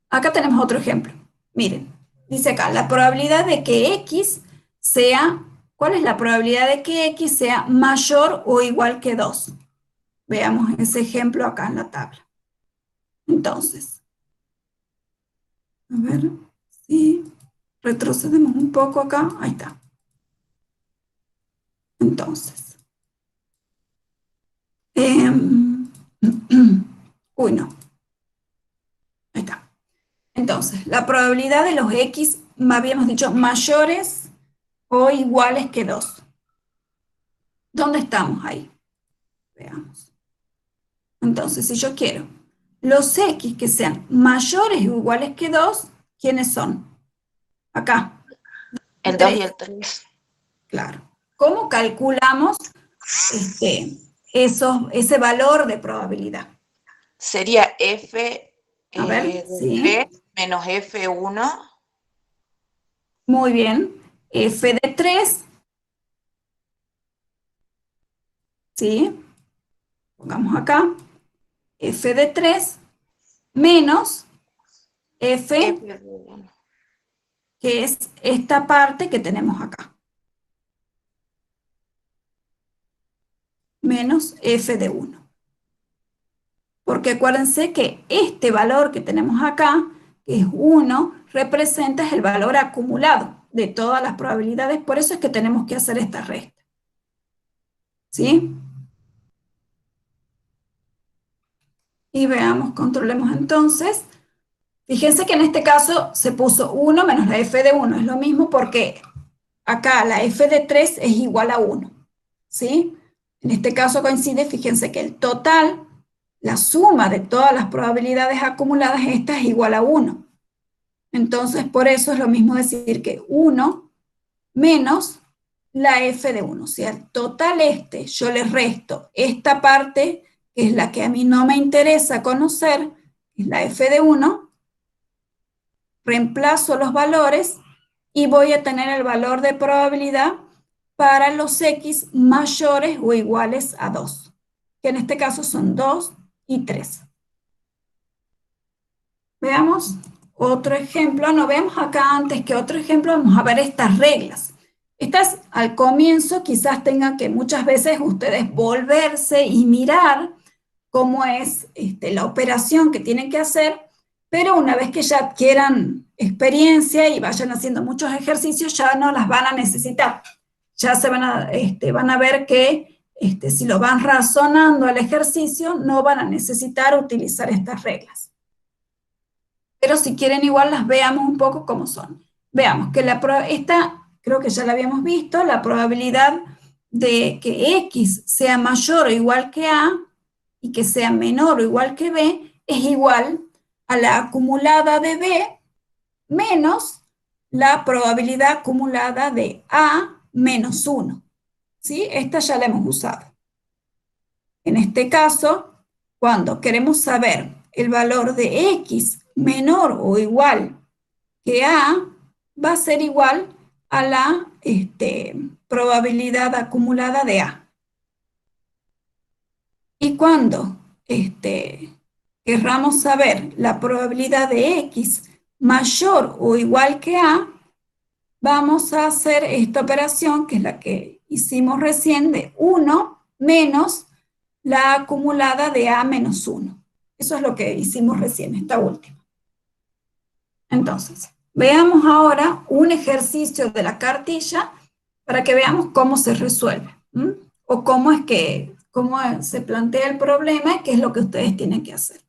Acá tenemos otro ejemplo. Miren, dice acá, la probabilidad de que x sea, ¿cuál es la probabilidad de que x sea mayor o igual que 2? Veamos ese ejemplo acá en la tabla. Entonces, a ver, sí, retrocedemos un poco acá, ahí está. Entonces, uy, no, ahí está. Entonces, la probabilidad de los x, habíamos dicho, mayores o iguales que 2. ¿Dónde estamos ahí? Veamos. Entonces, si yo quiero los x que sean mayores o iguales que 2, ¿quiénes son? Acá. El 2 y el 3. Claro. ¿Cómo calculamos ese valor de probabilidad? Sería F A ver, de sí. 3 menos F1. Muy bien. F de 3. ¿Sí? Pongamos acá. F de 3 menos F, F de 1. que es esta parte que tenemos acá. Menos f de 1. Porque acuérdense que este valor que tenemos acá, que es 1, representa el valor acumulado de todas las probabilidades. Por eso es que tenemos que hacer esta resta. ¿Sí? Y veamos, controlemos entonces. Fíjense que en este caso se puso 1 menos la f de 1. Es lo mismo porque acá la f de 3 es igual a 1. ¿Sí? En este caso coincide, fíjense que el total, la suma de todas las probabilidades acumuladas, esta es igual a 1. Entonces, por eso es lo mismo decir que 1 menos la f de 1. O sea, el total yo le resto esta parte, que es la que a mí no me interesa conocer, es la f de 1, reemplazo los valores y voy a tener el valor de probabilidad para los x mayores o iguales a 2, que en este caso son 2 y 3. Veamos otro ejemplo. No, veamos acá antes que otro ejemplo, vamos a ver estas reglas. Estas al comienzo quizás tengan que muchas veces ustedes volverse y mirar cómo es la operación que tienen que hacer, pero una vez que ya adquieran experiencia y vayan haciendo muchos ejercicios, ya no las van a necesitar. Ya se van a ver que si lo van razonando al ejercicio, no van a necesitar utilizar estas reglas. Pero si quieren igual las veamos un poco cómo son. Veamos que esta creo que ya la habíamos visto, la probabilidad de que x sea mayor o igual que a y que sea menor o igual que b es igual a la acumulada de b menos la probabilidad acumulada de a menos 1. ¿Sí? Esta ya la hemos usado. En este caso, cuando queremos saber el valor de x menor o igual que a, va a ser igual a la probabilidad acumulada de a. Y cuando querramos saber la probabilidad de x mayor o igual que a, vamos a hacer esta operación, que es la que hicimos recién, de 1 menos la acumulada de a menos 1. Eso es lo que hicimos recién, esta última. Entonces, veamos ahora un ejercicio de la cartilla para que veamos cómo se resuelve, o cómo se plantea el problema y qué es lo que ustedes tienen que hacer.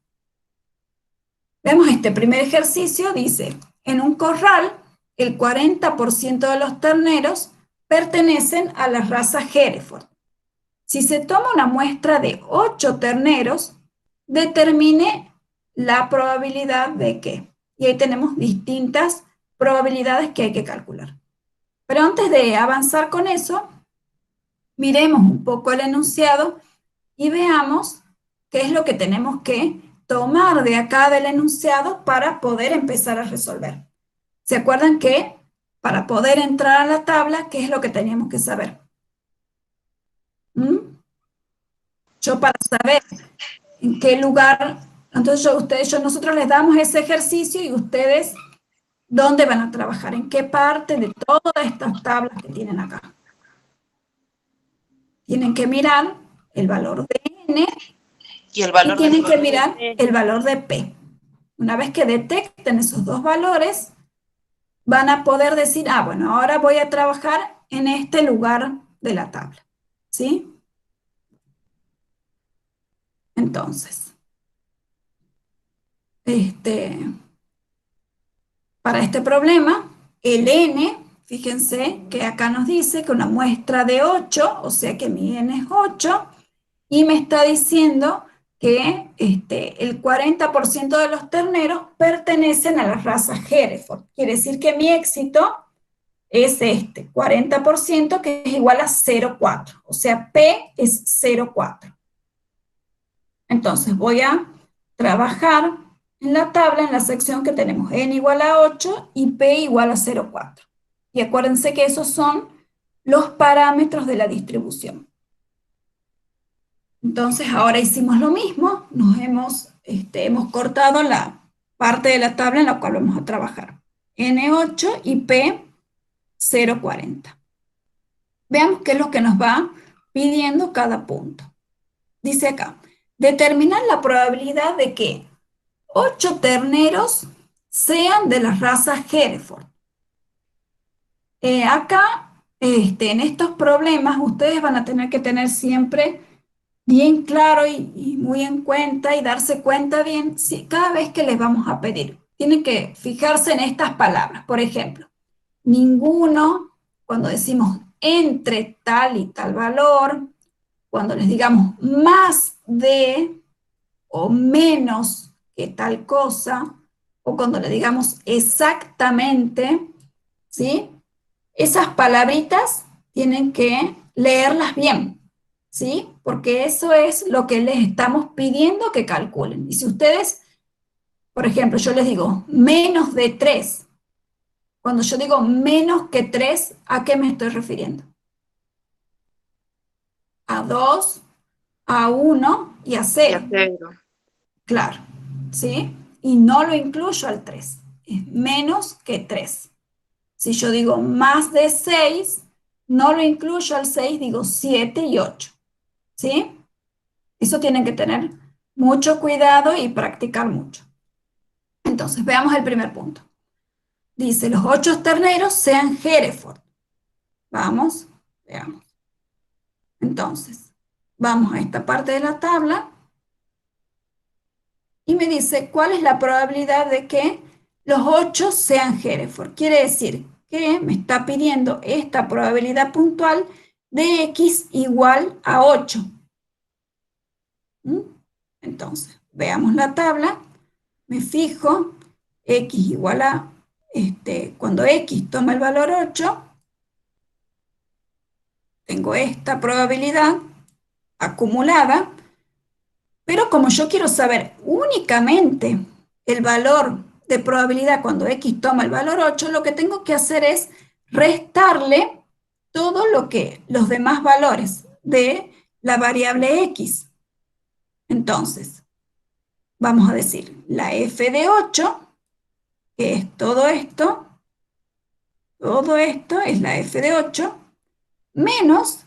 Vemos este primer ejercicio, dice, en un corral el 40% de los terneros pertenecen a la raza Hereford. Si se toma una muestra de 8 terneros, determine la probabilidad de que. Y ahí tenemos distintas probabilidades que hay que calcular. Pero antes de avanzar con eso, miremos un poco el enunciado y veamos qué es lo que tenemos que tomar de acá del enunciado para poder empezar a resolver. ¿Se acuerdan que para poder entrar a la tabla, qué es lo que teníamos que saber? Yo para saber en qué lugar, entonces nosotros les damos ese ejercicio y ustedes, ¿dónde van a trabajar? ¿En qué parte de todas estas tablas que tienen acá? Tienen que mirar el valor de N Y el valor y tienen de que mirar el valor de P. Una vez que detecten esos dos valores, van a poder decir, bueno, ahora voy a trabajar en este lugar de la tabla, ¿sí? Entonces, para este problema, el N, fíjense que acá nos dice que una muestra de 8, o sea que mi N es 8, y me está diciendo que el 40% de los terneros pertenecen a la raza Hereford. Quiere decir que mi éxito es 40%, que es igual a 0,4. O sea, P es 0,4. Entonces voy a trabajar en la tabla, en la sección que tenemos N igual a 8 y P igual a 0,4. Y acuérdense que esos son los parámetros de la distribución. Entonces ahora hicimos lo mismo, hemos cortado la parte de la tabla en la cual vamos a trabajar. N8 y P 0,40. Veamos qué es lo que nos va pidiendo cada punto. Dice acá, determinar la probabilidad de que 8 terneros sean de la raza Hereford. Acá, en estos problemas, ustedes van a tener que tener siempre bien claro y muy en cuenta y darse cuenta bien cada vez que les vamos a pedir. Tienen que fijarse en estas palabras. Por ejemplo, ninguno, cuando decimos entre tal y tal valor, cuando les digamos más de o menos que tal cosa, o cuando le digamos exactamente, ¿sí? Esas palabritas tienen que leerlas bien, ¿sí? Porque eso es lo que les estamos pidiendo que calculen. Y si ustedes, por ejemplo, yo les digo menos de 3, cuando yo digo menos que 3, ¿a qué me estoy refiriendo? A 2, a 1 y a 0. Claro, ¿sí? Y no lo incluyo al 3, es menos que 3. Si yo digo más de 6, no lo incluyo al 6, digo 7 y 8, ¿sí? Eso tienen que tener mucho cuidado y practicar mucho. Entonces, veamos el primer punto. Dice, los 8 terneros sean Hereford. Vamos, veamos. Entonces, vamos a esta parte de la tabla y me dice cuál es la probabilidad de que los 8 sean Hereford. Quiere decir que me está pidiendo esta probabilidad puntual de X igual a 8. Entonces, veamos la tabla, me fijo, X igual a, cuando X toma el valor 8, tengo esta probabilidad acumulada, pero como yo quiero saber únicamente el valor de probabilidad cuando X toma el valor 8, lo que tengo que hacer es restarle todo lo que los demás valores de la variable X. Entonces, vamos a decir, la f de 8, que es todo esto es la f de 8, menos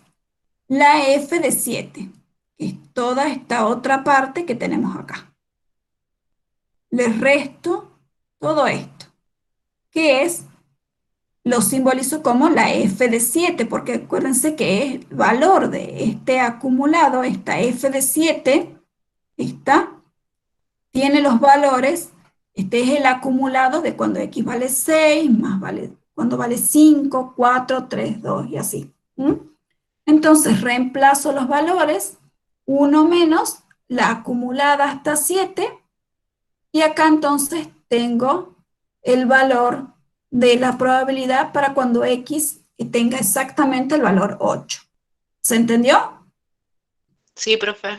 la f de 7, que es toda esta otra parte que tenemos acá. Les resto todo esto, que es, lo simbolizo como la f de 7, porque acuérdense que es el valor de este acumulado, esta f de 7, tiene los valores, este es el acumulado de cuando x vale 6, más vale cuando vale 5, 4, 3, 2 y así. Entonces reemplazo los valores, 1 menos la acumulada hasta 7, y acá entonces tengo el valor de la probabilidad para cuando X tenga exactamente el valor 8. ¿Se entendió? Sí, profe.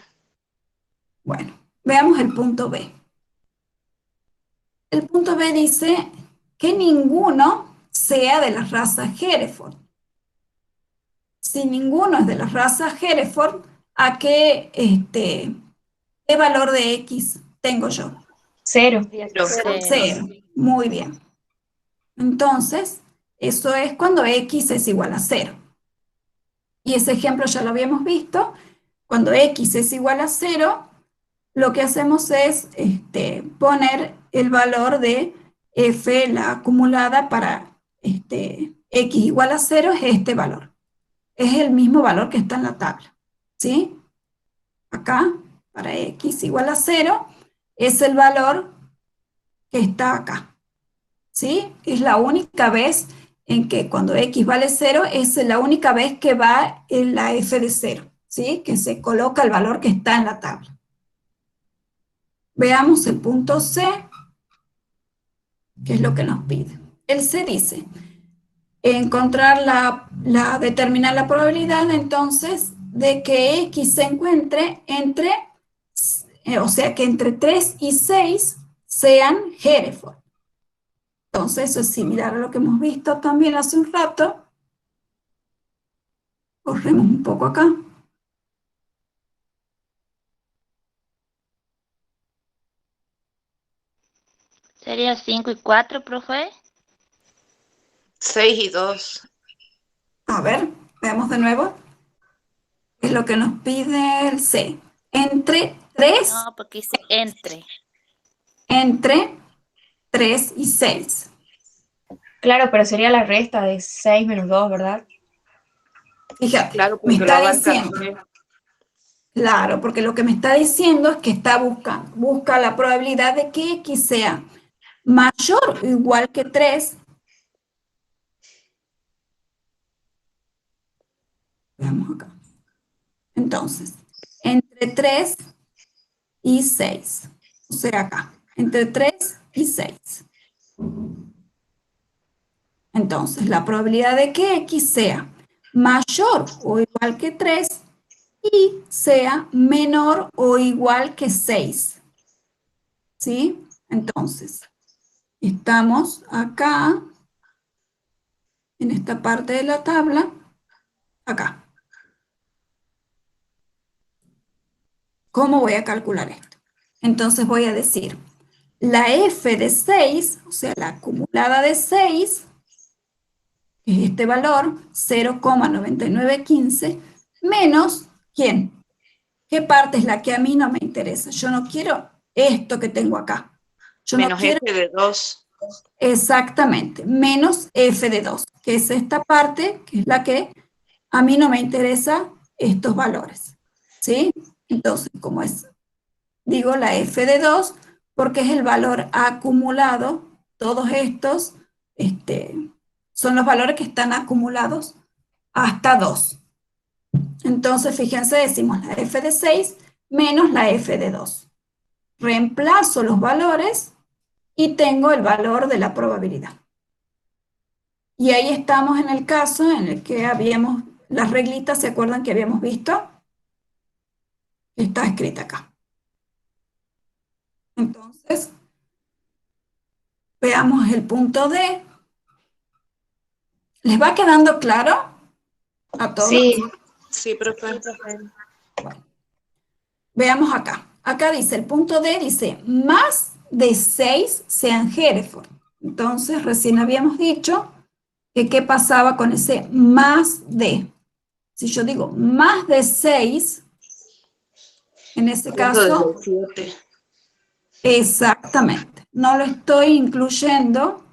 Bueno, veamos el punto B. El punto B dice que ninguno sea de la raza Hereford. Si ninguno es de la raza Hereford, ¿a qué valor de X tengo yo? 0. Cero. Muy bien. Entonces, eso es cuando X es igual a 0. Y ese ejemplo ya lo habíamos visto. Cuando X es igual a 0, lo que hacemos es poner el valor de F, la acumulada para X igual a 0 es este valor. Es el mismo valor que está en la tabla. ¿Sí? Acá, para X igual a 0, es el valor que está acá. ¿Sí? Es la única vez en que cuando X vale 0, es la única vez que va en la F de 0. ¿Sí? Que se coloca el valor que está en la tabla. Veamos el punto C, que es lo que nos pide. El C dice, determinar la probabilidad entonces de que X se encuentre entre, o sea que entre 3 y 6 sean Hereford. Entonces eso es similar a lo que hemos visto también hace un rato. Corremos un poco acá. Sería 5 y 4, profe. 6 y 2. A ver, veamos de nuevo. Es lo que nos pide el C. Entre 3, No, porque dice entre. entre 3 y 6. Claro, pero sería la resta de 6 menos 2, ¿verdad? Fíjate, Claro, me porque lo está abarca. diciendo, claro, porque lo que me está diciendo es que está buscando, busca la probabilidad de que X sea mayor o igual que 3. Veamos acá. Entonces, entre 3 y 6. O sea, acá, entre 3 y 6. Entonces, la probabilidad de que X sea mayor o igual que 3 y sea menor o igual que 6. ¿Sí? Entonces, estamos acá, en esta parte de la tabla, acá. ¿Cómo voy a calcular esto? Entonces voy a decir, la F de 6, o sea, la acumulada de 6, que es este valor, 0,9915, menos, ¿quién? ¿Qué parte es la que a mí no me interesa? Yo no quiero esto que tengo acá. Yo no Menos quiero F de 2. exactamente, menos F de 2, que es esta parte, que es la que a mí no me interesa estos valores. ¿Sí? Entonces, como es, digo la F de 2, porque es el valor acumulado, todos estos son los valores que están acumulados hasta 2. Entonces, fíjense, decimos la F de 6 menos la F de 2. Reemplazo los valores y tengo el valor de la probabilidad. Y ahí estamos en el caso en el que habíamos, las reglitas, ¿se acuerdan que habíamos visto? Está escrita acá. Entonces, veamos el punto D. ¿Les va quedando claro a todos? Sí. Sí, profe. Bueno, veamos acá. Acá dice, el punto D dice, más de 6 sean Hereford. Entonces, recién habíamos dicho que qué pasaba con ese más de. Si yo digo más de 6, en este Siendo desde caso, el 7. exactamente, no lo estoy incluyendo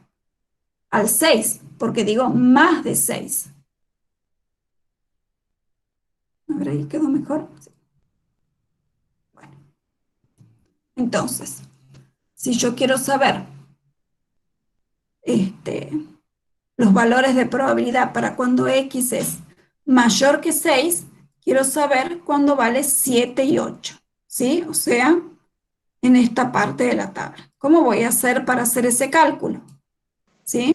al 6, porque digo más de 6. A ver, ahí quedó mejor. Sí. Bueno, entonces, si yo quiero saber los valores de probabilidad para cuando X es mayor que 6, quiero saber cuándo vale 7 y 8, ¿sí? O sea, en esta parte de la tabla. ¿Cómo voy a hacer para hacer ese cálculo? ¿Sí?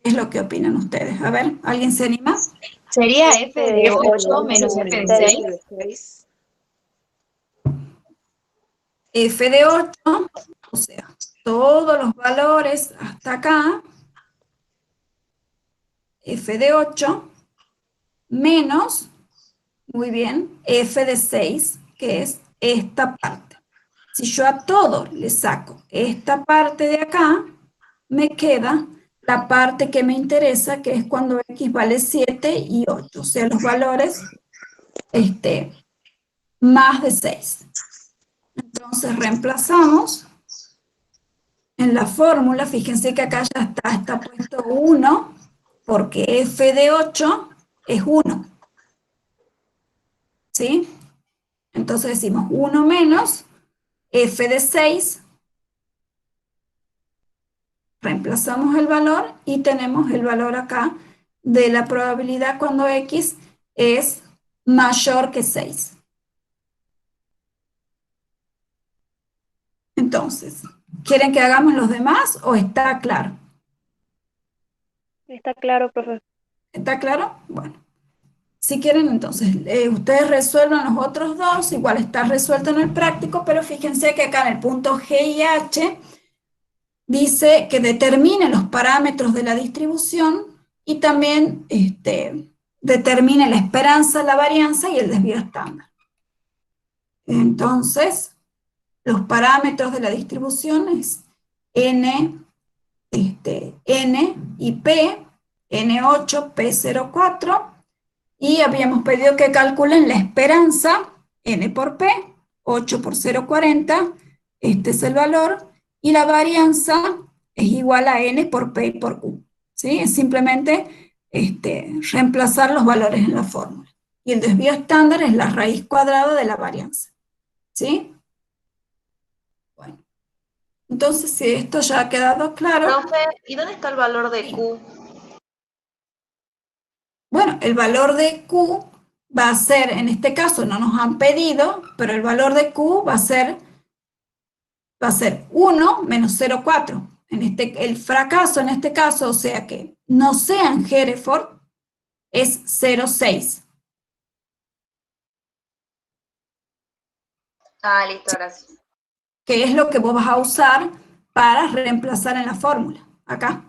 ¿Qué es lo que opinan ustedes? A ver, ¿alguien se anima? Sería f de F 8 menos f de 6. 6. F de 8, o sea, todos los valores hasta acá, F de 8 menos, muy bien, F de 6, que es esta parte. Si yo a todo le saco esta parte de acá, me queda la parte que me interesa, que es cuando X vale 7 y 8, o sea, los valores más de 6. Entonces reemplazamos en la fórmula, fíjense que acá ya está puesto 1, porque F de 8 es 1. ¿Sí? Entonces decimos 1 menos F de 6, reemplazamos el valor y tenemos el valor acá de la probabilidad cuando X es mayor que 6. Entonces, ¿quieren que hagamos los demás o está claro? Está claro, profe. ¿Está claro? Bueno, si quieren entonces, ustedes resuelvan los otros dos, igual está resuelto en el práctico, pero fíjense que acá en el punto G y H dice que determine los parámetros de la distribución y también determine la esperanza, la varianza y el desvío estándar. Entonces, los parámetros de la distribución es N, N y P, N8, P04, y habíamos pedido que calculen la esperanza, N por P, 8 por 0,40, este es el valor, y la varianza es igual a N por P y por Q. ¿Sí? Es simplemente reemplazar los valores en la fórmula. Y el desvío estándar es la raíz cuadrada de la varianza. ¿Sí? Bueno. Entonces, si esto ya ha quedado claro. Profe, ¿y dónde está el valor de Q? Bueno, el valor de Q va a ser, en este caso no nos han pedido, pero el valor de Q va a ser 1 menos 0,4. El fracaso en este caso, o sea que no sea en Hereford, es 0,6. Ah, listo, gracias. Que es lo que vos vas a usar para reemplazar en la fórmula, acá.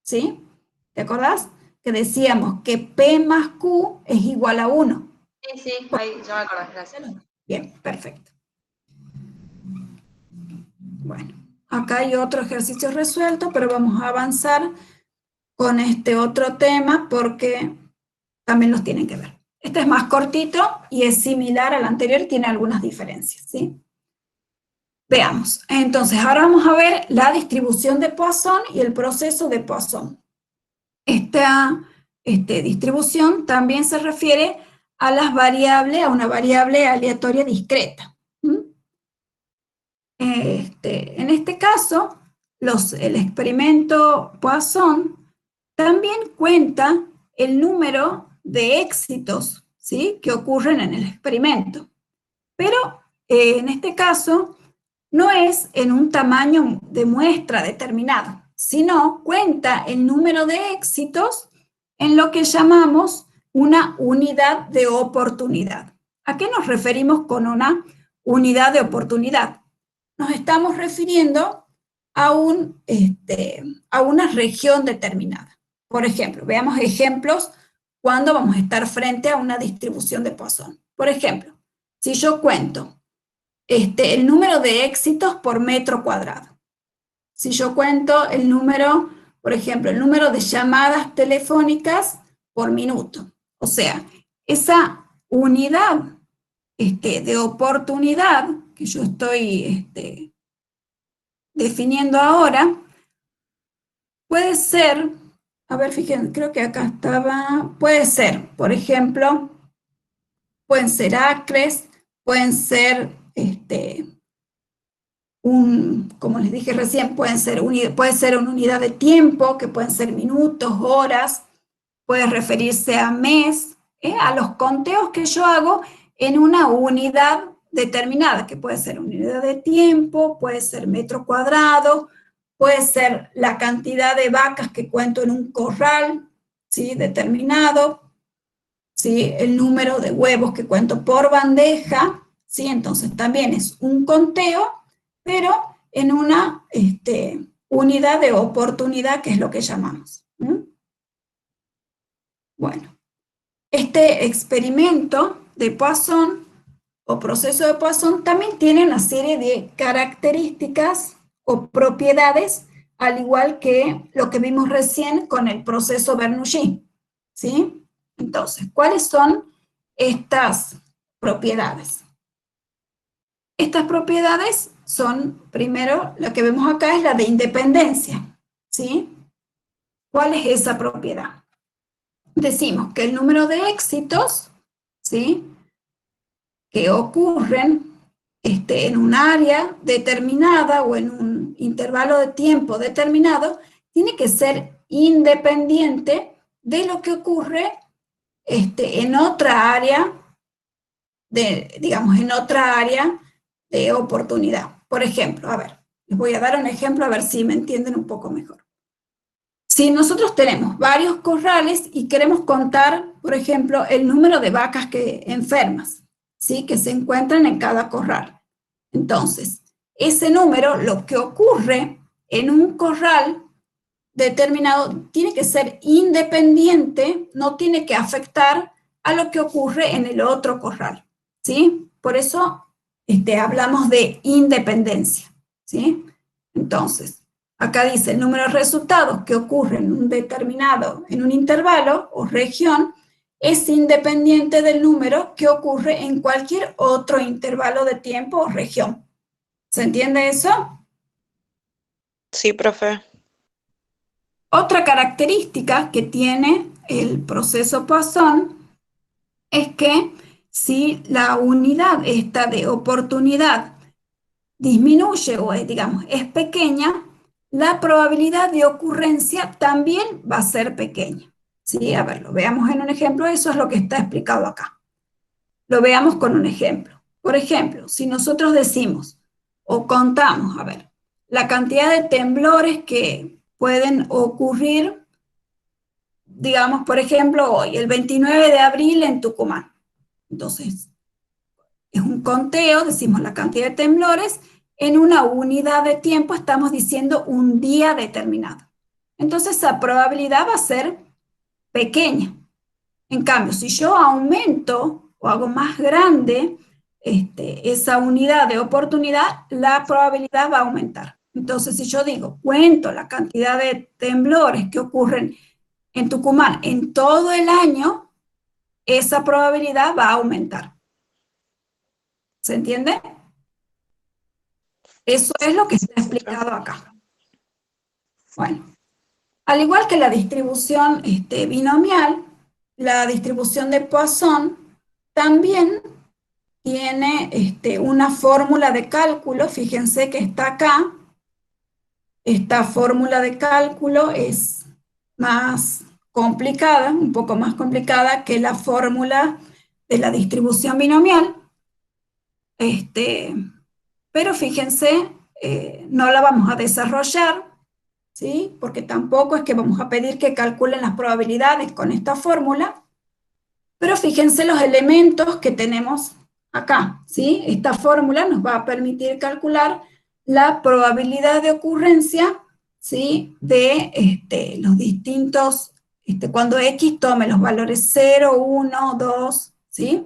¿Sí? ¿Te acordás? Que decíamos que P más Q es igual a 1. Sí, ahí ya me acordé, gracias. Bien, perfecto. Bueno, acá hay otro ejercicio resuelto, pero vamos a avanzar con este otro tema porque también los tienen que ver. Este es más cortito y es similar al anterior y tiene algunas diferencias, ¿sí? Veamos. Entonces, ahora vamos a ver la distribución de Poisson y el proceso de Poisson. Esta distribución también se refiere a a una variable aleatoria discreta. En este caso, el experimento Poisson también cuenta el número de éxitos, ¿sí?, que ocurren en el experimento. Pero en este caso no es en un tamaño de muestra determinado, sino cuenta el número de éxitos en lo que llamamos una unidad de oportunidad. ¿A qué nos referimos con una unidad de oportunidad? Nos estamos refiriendo a una región determinada. Por ejemplo, veamos ejemplos cuando vamos a estar frente a una distribución de Poisson. Por ejemplo, si yo cuento el número de éxitos por metro cuadrado. Si yo cuento el número, por ejemplo, el número de llamadas telefónicas por minuto. O sea, esa unidad de oportunidad que yo estoy definiendo ahora, puede ser, a ver, fíjense, creo que acá estaba, puede ser, por ejemplo, pueden ser acres, pueden ser como les dije recién, puede ser una unidad de tiempo, que pueden ser minutos, horas, puede referirse a mes, a los conteos que yo hago en una unidad determinada, que puede ser unidad de tiempo, puede ser metro cuadrado, puede ser la cantidad de vacas que cuento en un corral, ¿sí? Determinado, ¿sí? El número de huevos que cuento por bandeja, ¿sí? Entonces también es un conteo, pero en una unidad de oportunidad, que es lo que llamamos. Bueno, este experimento de Poisson o proceso de Poisson también tiene una serie de características o propiedades, al igual que lo que vimos recién con el proceso Bernoulli, ¿sí? Entonces, ¿cuáles son estas propiedades? Estas propiedades son, primero, lo que vemos acá es la de independencia, ¿sí? ¿Cuál es esa propiedad? Decimos que el número de éxitos, ¿sí?, que ocurren en un área determinada o en un intervalo de tiempo determinado, tiene que ser independiente de lo que ocurre en otra área, digamos, en otra área de oportunidad. Por ejemplo, a ver, les voy a dar un ejemplo a ver si me entienden un poco mejor. Si nosotros tenemos varios corrales y queremos contar, por ejemplo, el número de vacas enfermas, ¿sí?, que se encuentran en cada corral. Entonces, ese número, lo que ocurre en un corral determinado, tiene que ser independiente, no tiene que afectar a lo que ocurre en el otro corral, ¿sí? Por eso hablamos de independencia, ¿sí? Entonces, acá dice el número de resultados que ocurren en un intervalo o región, es independiente del número que ocurre en cualquier otro intervalo de tiempo o región. ¿Se entiende eso? Sí, profe. Otra característica que tiene el proceso Poisson es que si la unidad esta de oportunidad disminuye o digamos es pequeña, la probabilidad de ocurrencia también va a ser pequeña. ¿Sí? A ver, lo veamos en un ejemplo, eso es lo que está explicado acá. Lo veamos con un ejemplo. Por ejemplo, si nosotros decimos o contamos, a ver, la cantidad de temblores que pueden ocurrir, digamos, por ejemplo, hoy, el 29 de abril en Tucumán. Entonces, es un conteo, decimos la cantidad de temblores, en una unidad de tiempo estamos diciendo un día determinado. Entonces, esa probabilidad va a ser pequeña. En cambio, si yo aumento o hago más grande esa unidad de oportunidad, la probabilidad va a aumentar. Entonces, si yo digo, cuento la cantidad de temblores que ocurren en Tucumán en todo el año, esa probabilidad va a aumentar. ¿Se entiende? Eso es lo que está explicado acá. Bueno, al igual que la distribución binomial, la distribución de Poisson también tiene una fórmula de cálculo. Fíjense que está acá. Esta fórmula de cálculo es más complicada, un poco más complicada que la fórmula de la distribución binomial. Pero fíjense, no la vamos a desarrollar, ¿sí? Porque tampoco es que vamos a pedir que calculen las probabilidades con esta fórmula, pero fíjense los elementos que tenemos acá, ¿sí? Esta fórmula nos va a permitir calcular la probabilidad de ocurrencia, ¿sí?, de los distintos, cuando X tome los valores 0, 1, 2, ¿sí?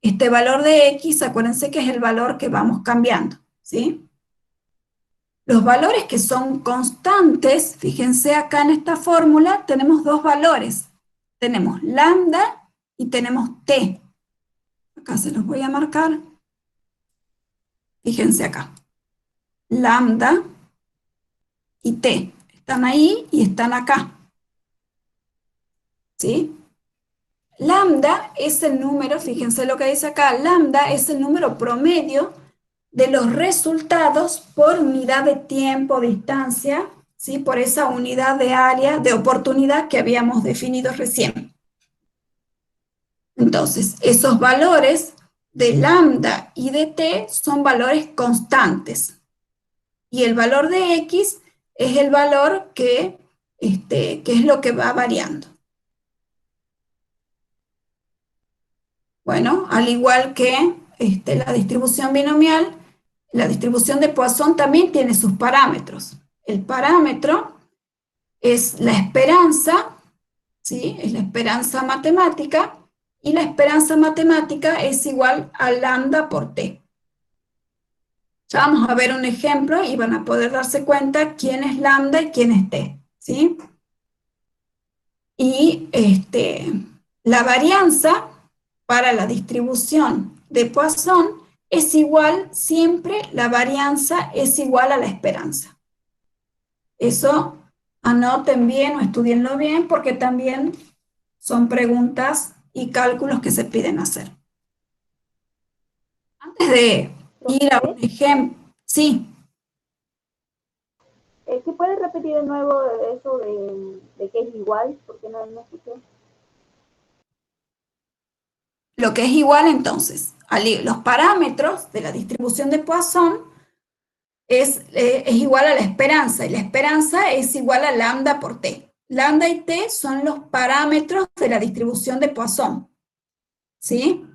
Este valor de X, acuérdense que es el valor que vamos cambiando, ¿sí? Los valores que son constantes, fíjense acá en esta fórmula, tenemos dos valores. Tenemos lambda y tenemos t. Acá se los voy a marcar. Fíjense acá. Lambda y t. Están ahí y están acá. ¿Sí? Lambda es el número, fíjense lo que dice acá, lambda es el número promedio de los resultados por unidad de tiempo, distancia, ¿sí? Por esa unidad de área de oportunidad que habíamos definido recién. Entonces, esos valores de lambda y de t son valores constantes. Y el valor de x es el valor que es lo que va variando. Bueno, al igual que la distribución binomial, la distribución de Poisson también tiene sus parámetros. El parámetro es la esperanza, ¿sí? Es la esperanza matemática, y la esperanza matemática es igual a lambda por t. Ya vamos a ver un ejemplo y van a poder darse cuenta quién es lambda y quién es t, ¿sí? Y la varianza para la distribución de Poisson es igual, siempre la varianza es igual a la esperanza. Eso anoten bien o estudienlo bien porque también son preguntas y cálculos que se piden hacer. Antes de ir a un ejemplo, sí. ¿Sí puedes repetir de nuevo eso de que es igual? Porque no escuché. Lo que es igual entonces, los parámetros de la distribución de Poisson es igual a la esperanza, y la esperanza es igual a lambda por t. Lambda y t son los parámetros de la distribución de Poisson, ¿sí?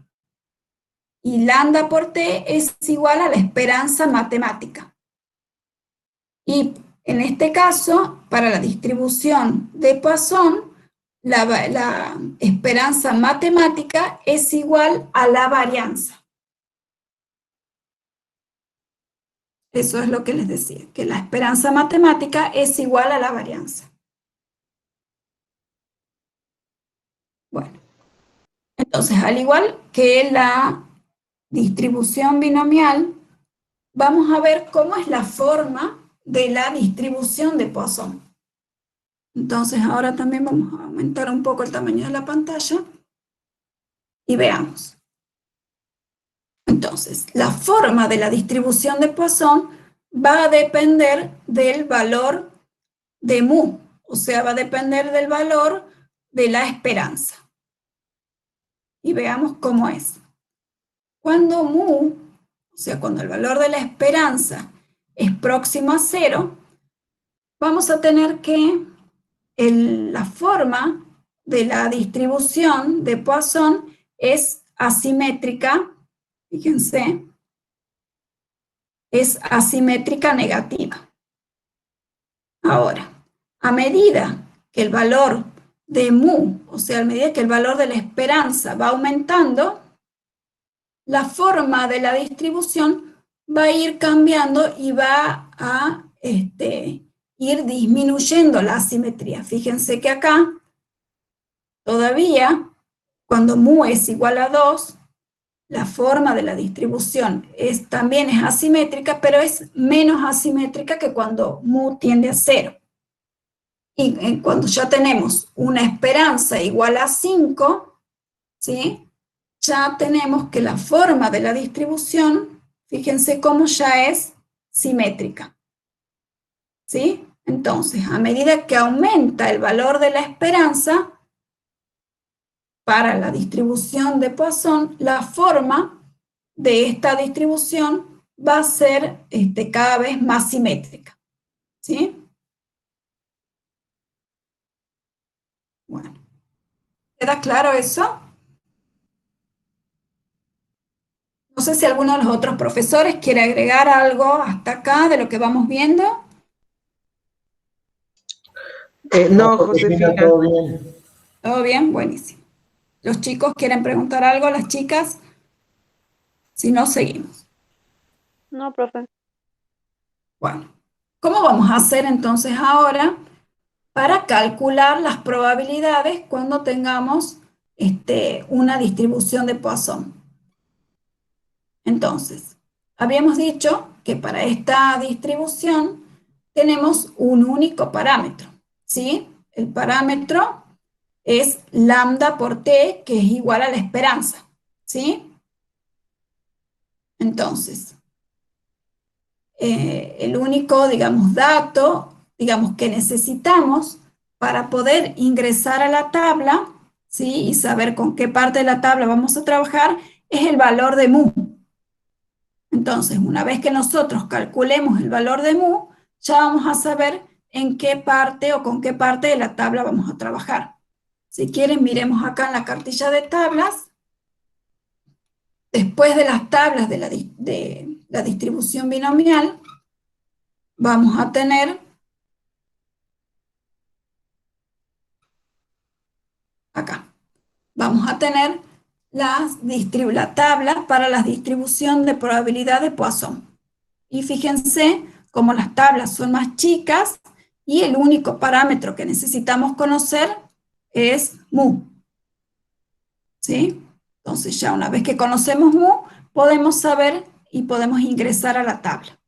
Y lambda por t es igual a la esperanza matemática. Y en este caso, para la distribución de Poisson, la esperanza matemática es igual a la varianza. Eso es lo que les decía, que la esperanza matemática es igual a la varianza. Bueno, entonces, al igual que la distribución binomial, vamos a ver cómo es la forma de la distribución de Poisson. Entonces, ahora también vamos a aumentar un poco el tamaño de la pantalla y veamos. Entonces, la forma de la distribución de Poisson va a depender del valor de mu, o sea, va a depender del valor de la esperanza. Y veamos cómo es. Cuando mu, o sea, cuando el valor de la esperanza es próximo a 0, vamos a tener que la forma de la distribución de Poisson es asimétrica, fíjense, es asimétrica negativa. Ahora, a medida que el valor de mu, o sea, a medida que el valor de la esperanza va aumentando, la forma de la distribución va a ir cambiando y va a ir disminuyendo la asimetría. Fíjense que acá, todavía, cuando mu es igual a 2, la forma de la distribución también es asimétrica, pero es menos asimétrica que cuando mu tiende a 0. Y cuando ya tenemos una esperanza igual a 5, ¿sí? Ya tenemos que la forma de la distribución, fíjense cómo ya es simétrica, ¿sí? Entonces, a medida que aumenta el valor de la esperanza, para la distribución de Poisson, la forma de esta distribución va a ser cada vez más simétrica, ¿sí? Bueno, ¿queda claro eso? No sé si alguno de los otros profesores quiere agregar algo hasta acá de lo que vamos viendo. No, Josefina. Todo bien. ¿Todo bien? Buenísimo. ¿Los chicos quieren preguntar algo? ¿Las chicas? Si no, seguimos. No, profe. Bueno, ¿cómo vamos a hacer entonces ahora para calcular las probabilidades cuando tengamos una distribución de Poisson? Entonces, habíamos dicho que para esta distribución tenemos un único parámetro, ¿sí? El parámetro es lambda por t, que es igual a la esperanza, ¿sí? Entonces, el único, digamos, dato, digamos, que necesitamos para poder ingresar a la tabla, ¿sí? Y saber con qué parte de la tabla vamos a trabajar, es el valor de mu. Entonces, una vez que nosotros calculemos el valor de mu, ya vamos a saber en qué parte o con qué parte de la tabla vamos a trabajar. Si quieren, miremos acá en la cartilla de tablas. Después de las tablas de la distribución binomial, vamos a tener acá. Vamos a tener la tabla para la distribución de probabilidad de Poisson. Y fíjense cómo las tablas son más chicas y el único parámetro que necesitamos conocer es mu. ¿Sí? Entonces ya una vez que conocemos mu, podemos saber y podemos ingresar a la tabla.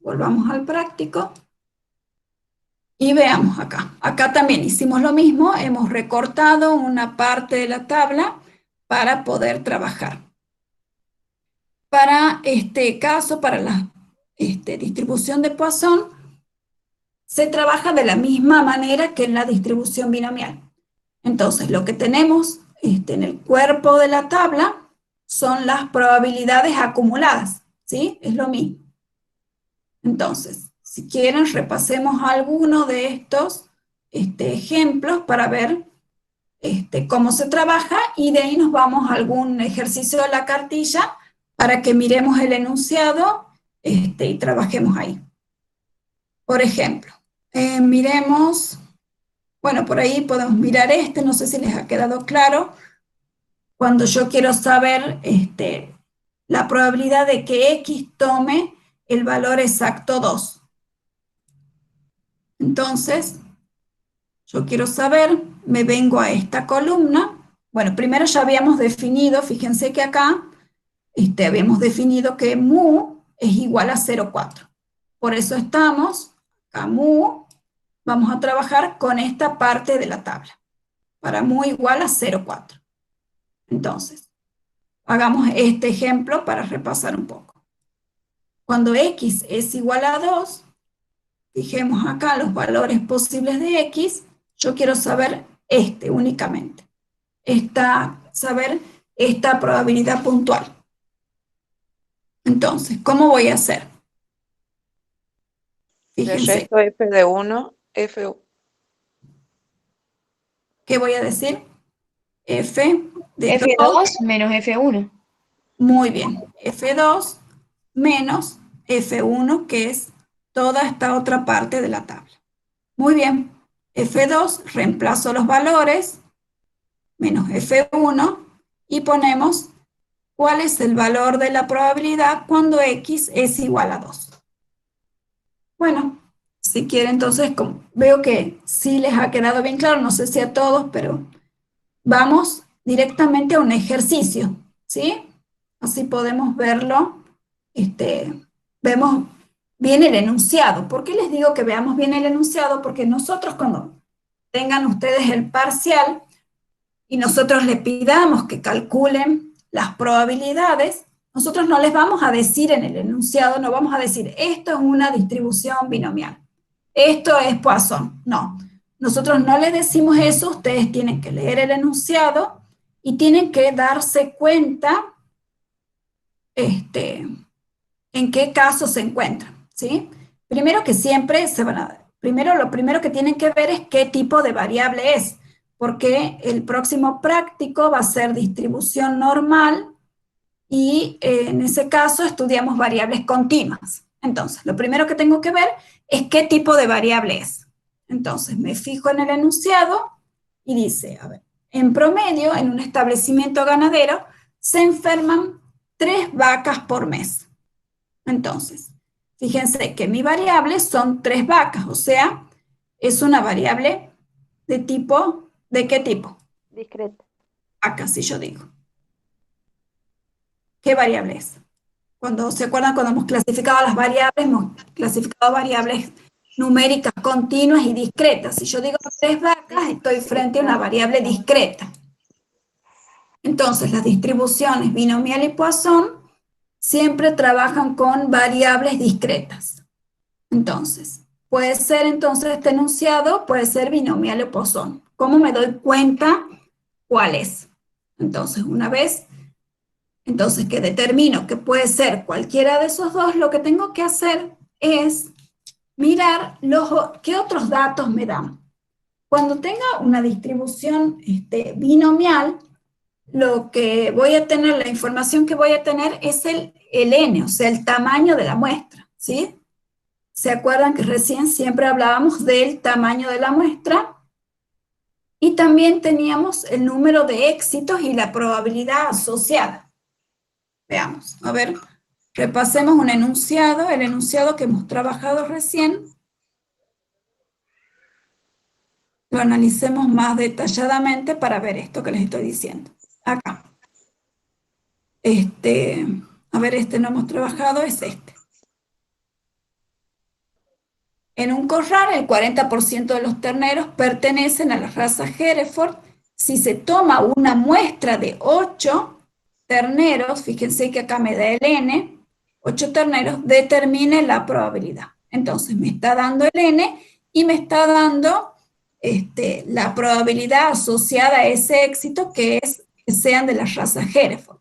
Volvamos al práctico. Y veamos acá. Acá también hicimos lo mismo, hemos recortado una parte de la tabla para poder trabajar. Para este caso, para la distribución de Poisson, se trabaja de la misma manera que en la distribución binomial. Entonces, lo que tenemos en el cuerpo de la tabla son las probabilidades acumuladas, ¿sí? Es lo mismo. Entonces, si quieren, repasemos alguno de estos ejemplos para ver cómo se trabaja y de ahí nos vamos a algún ejercicio de la cartilla para que miremos el enunciado y trabajemos ahí. Por ejemplo, miremos, bueno, por ahí podemos mirar no sé si les ha quedado claro, cuando yo quiero saber la probabilidad de que X tome el valor exacto 2. Entonces, yo quiero saber, me vengo a esta columna. Bueno, primero ya habíamos definido, fíjense que acá habíamos definido que mu es igual a 0,4. Por eso estamos, acá mu, vamos a trabajar con esta parte de la tabla. Para mu igual a 0,4. Entonces, hagamos este ejemplo para repasar un poco. Cuando X es igual a 2, fijemos acá los valores posibles de X, yo quiero saber únicamente. Saber esta probabilidad puntual. Entonces, ¿cómo voy a hacer? Le Fíjense, resto f de 1, f. ¿qué voy a decir? F de 2, F2 menos F1. muy bien, F2 menos F1, que es toda esta otra parte de la tabla. Muy bien, F2, reemplazo los valores, menos F1, y ponemos cuál es el valor de la probabilidad cuando X es igual a 2. Bueno, si quieren, entonces, veo que sí les ha quedado bien claro, no sé si a todos, pero vamos directamente a un ejercicio, ¿sí? Así podemos verlo, vemos bien el enunciado. ¿Por qué les digo que veamos bien el enunciado? Porque nosotros cuando tengan ustedes el parcial y nosotros les pidamos que calculen las probabilidades, nosotros no les vamos a decir en el enunciado, no vamos a decir, esto es una distribución binomial, esto es Poisson, no. Nosotros no les decimos eso, ustedes tienen que leer el enunciado y tienen que darse cuenta en qué caso se encuentran, ¿sí? Primero que siempre lo primero que tienen que ver es qué tipo de variable es, porque el próximo práctico va a ser distribución normal y en ese caso estudiamos variables continuas. Entonces, lo primero que tengo que ver es qué tipo de variable es. Entonces, me fijo en el enunciado y dice, a ver, en promedio, en un establecimiento ganadero, se enferman 3 vacas por mes. Entonces, fíjense que mi variable son 3 vacas, o sea, es una variable de tipo, ¿de qué tipo? Discreta. Acá, si yo digo. ¿Qué variable es? ¿Se acuerdan cuando hemos clasificado las variables? Hemos clasificado variables numéricas continuas y discretas. Si yo digo 3 vacas, estoy frente a una variable discreta. Entonces, las distribuciones binomial y Poisson siempre trabajan con variables discretas. Entonces, puede ser entonces este enunciado, puede ser binomial o Poisson. ¿Cómo me doy cuenta cuál es? Entonces, una vez que determino que puede ser cualquiera de esos dos, lo que tengo que hacer es mirar qué otros datos me dan. Cuando tenga una distribución binomial, lo que voy a tener, la información que voy a tener es el n, o sea, el tamaño de la muestra, ¿sí? ¿Se acuerdan que recién siempre hablábamos del tamaño de la muestra? Y también teníamos el número de éxitos y la probabilidad asociada. Veamos, a ver, repasemos un enunciado, el enunciado que hemos trabajado recién. Lo analicemos más detalladamente para ver esto que les estoy diciendo. Acá. A ver, no hemos trabajado, es este. En un corral, el 40% de los terneros pertenecen a la raza Hereford. Si se toma una muestra de 8 terneros, fíjense que acá me da el n, 8 terneros, determine la probabilidad. Entonces me está dando el n y me está dando la probabilidad asociada a ese éxito, que es que sean de la raza Hereford.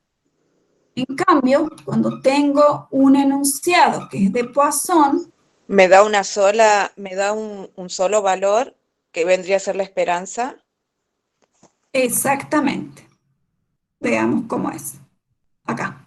En cambio, cuando tengo un enunciado que es de Poisson, me da un solo valor que vendría a ser la esperanza. exactamente. Veamos cómo es. Acá.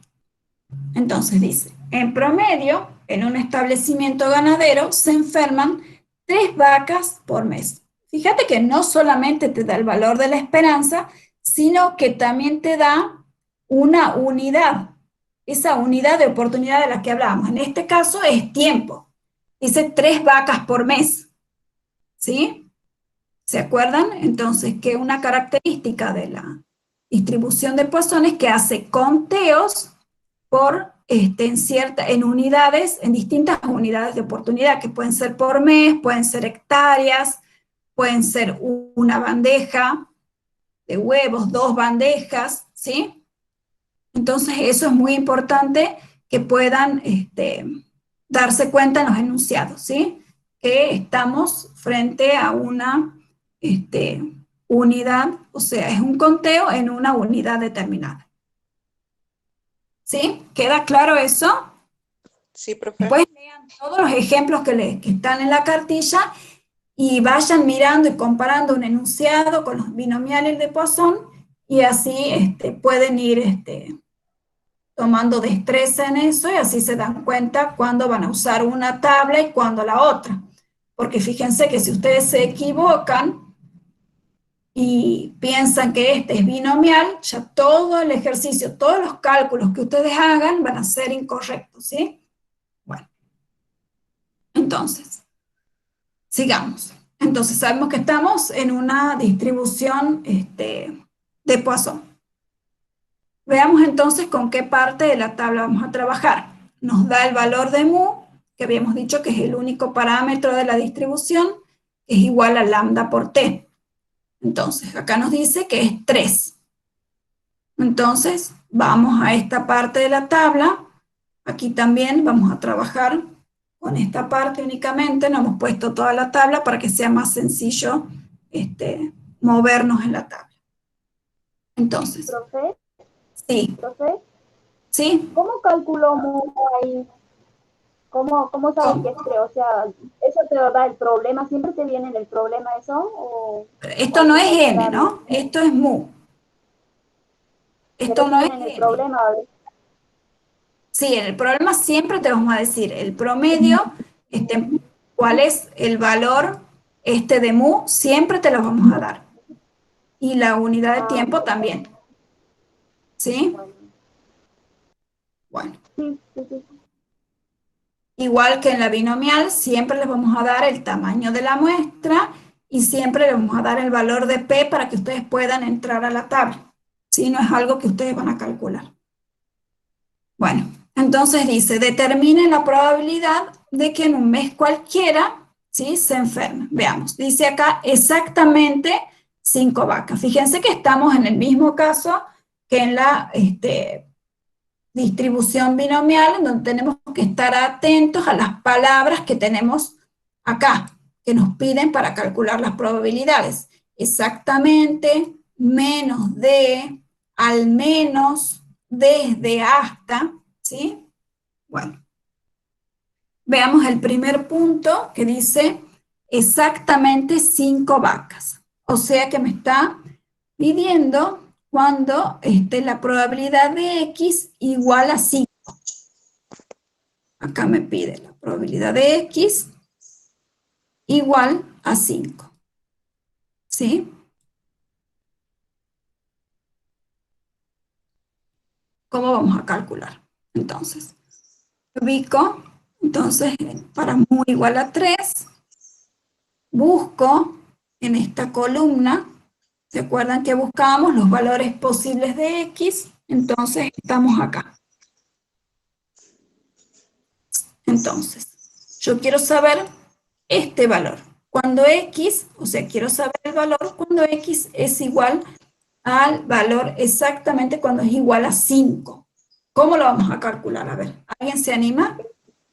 Entonces dice, en promedio, en un establecimiento ganadero se enferman 3 vacas por mes. Fíjate que no solamente te da el valor de la esperanza, sino que también te da una unidad. Esa unidad de oportunidad de la que hablábamos. En este caso es tiempo. Dice 3 vacas por mes. ¿Sí? ¿Se acuerdan? Entonces, que una característica de la distribución de Poisson es que hace conteos por, en unidades, en distintas unidades de oportunidad, que pueden ser por mes, pueden ser hectáreas, pueden ser una bandeja de huevos, 2 bandejas, ¿sí? Entonces, eso es muy importante que puedan darse cuenta en los enunciados, ¿sí? Que estamos frente a una unidad, o sea, es un conteo en una unidad determinada. ¿Sí? ¿Queda claro eso? Sí, profe. Después lean todos los ejemplos que están en la cartilla y vayan mirando y comparando un enunciado con los binomiales de Poisson y así pueden ir tomando destreza en eso y así se dan cuenta cuándo van a usar una tabla y cuándo la otra. Porque fíjense que si ustedes se equivocan y piensan que es binomial, ya todo el ejercicio, todos los cálculos que ustedes hagan van a ser incorrectos, ¿sí? Bueno, entonces, sigamos. Entonces sabemos que estamos en una distribución de Poisson. Veamos entonces con qué parte de la tabla vamos a trabajar. Nos da el valor de mu, que habíamos dicho que es el único parámetro de la distribución, que es igual a lambda por t. Entonces, acá nos dice que es 3. Entonces, vamos a esta parte de la tabla. Aquí también vamos a trabajar con esta parte únicamente. No hemos puesto toda la tabla para que sea más sencillo movernos en la tabla. Entonces, ¿Profe? sí. ¿Profe? ¿Sí? ¿Cómo calculó mu ahí? ¿Cómo sabes que es 3? O sea, ¿eso te lo da el problema? ¿Siempre te viene en el problema eso? ¿O esto no es n, ¿no? Esto es mu. Esto no es en el n. problema? Sí, en el problema siempre te vamos a decir el promedio, cuál es el valor de mu, siempre te lo vamos a dar. Y la unidad de tiempo también. ¿Sí? Bueno. Sí. Igual que en la binomial, siempre les vamos a dar el tamaño de la muestra y siempre les vamos a dar el valor de P para que ustedes puedan entrar a la tabla. ¿Sí? No es algo que ustedes van a calcular. Bueno, entonces dice, determine la probabilidad de que en un mes cualquiera, ¿sí?, se enferme. Veamos, dice acá exactamente 5 vacas. Fíjense que estamos en el mismo caso que en la distribución binomial, en donde tenemos que estar atentos a las palabras que tenemos acá, que nos piden para calcular las probabilidades. Exactamente, menos de, al menos, desde, hasta, ¿sí? Bueno, veamos el primer punto que dice exactamente 5 vacas. O sea que me está pidiendo cuando la probabilidad de X igual a 5. Acá me pide la probabilidad de X igual a 5. ¿Sí? ¿Cómo vamos a calcular? Entonces, ubico, entonces, para mu igual a 3, busco en esta columna, ¿se acuerdan que buscábamos los valores posibles de X? Entonces, estamos acá. Entonces, yo quiero saber este valor. Cuando X, o sea, quiero saber el valor cuando X es igual al valor exactamente cuando es igual a 5. ¿Cómo lo vamos a calcular? A ver, ¿alguien se anima?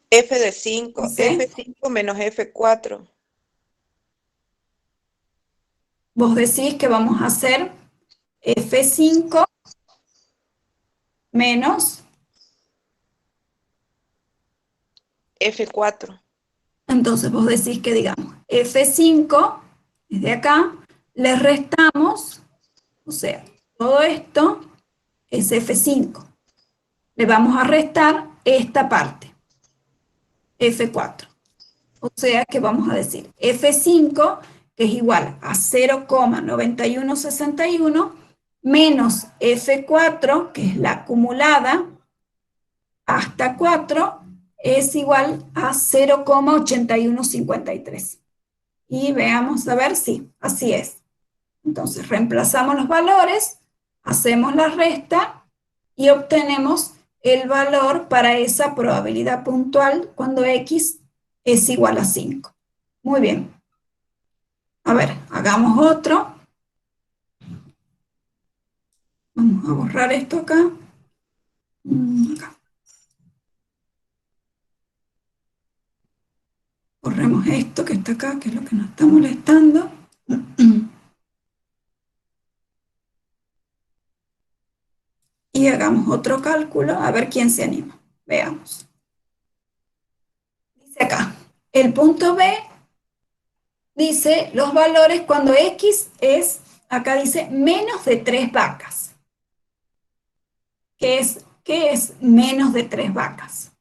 F de 5, ¿Sí? F5 menos F4. Vos decís que vamos a hacer F5 menos, F4. entonces vos decís que digamos F5, desde acá, le restamos, o sea, todo esto es F5. Le vamos a restar esta parte, F4. O sea que vamos a decir F5, que es igual a 0,9161, menos F4, que es la acumulada, hasta 4, es igual a 0,8153. Y veamos a ver si así es. Entonces reemplazamos los valores, hacemos la resta y obtenemos el valor para esa probabilidad puntual cuando X es igual a 5. Muy bien. A ver, hagamos otro. Vamos a borrar esto acá. Acá. Borremos esto que está acá, que es lo que nos está molestando. Y hagamos otro cálculo, a ver quién se anima. Veamos. Dice acá, el punto B dice los valores cuando X es, acá dice, menos de 3 vacas. ¿Qué es menos de 3 vacas?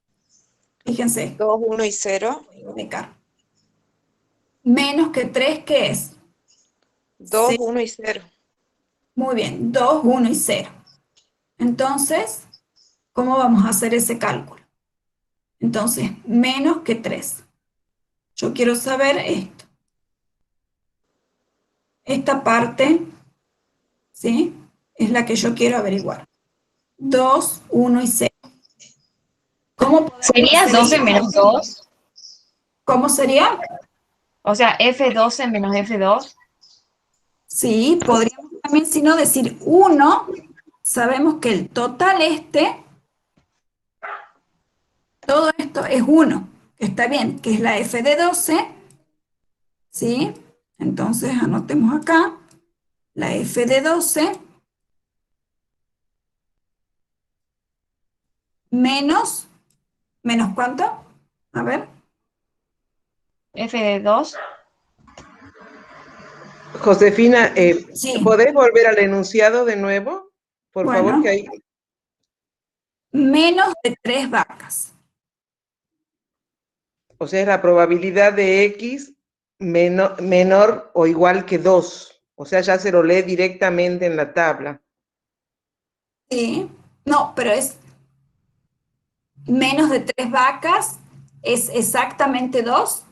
Fíjense. 2, 1 y 0. Voy a ubicar. Menos que 3, ¿qué es? 2, Sí. 1 y 0. Muy bien, 2, 1 y 0. Entonces, ¿cómo vamos a hacer ese cálculo? Entonces, menos que 3. Yo quiero saber esto. Esta parte, ¿sí? Es la que yo quiero averiguar. 2, 1 y 0. ¿Cómo podemos ¿Sería hacer 12 esto? menos 2? ¿Cómo sería? O sea, F12 menos F2. Sí, podríamos también, si no, decir 1. Sabemos que el total todo esto es 1, que está bien, que es la F de 12, ¿sí? Entonces anotemos acá, la F de 12 menos, ¿menos cuánto? A ver. F de 2. Josefina, Sí. ¿podés volver al enunciado de nuevo? Por Bueno. favor, que hay... Menos de 3 vacas. O sea, es la probabilidad de X menor o igual que 2. O sea, ya se lo lee directamente en la tabla. Sí. No, pero es menos de 3 vacas, es exactamente 2.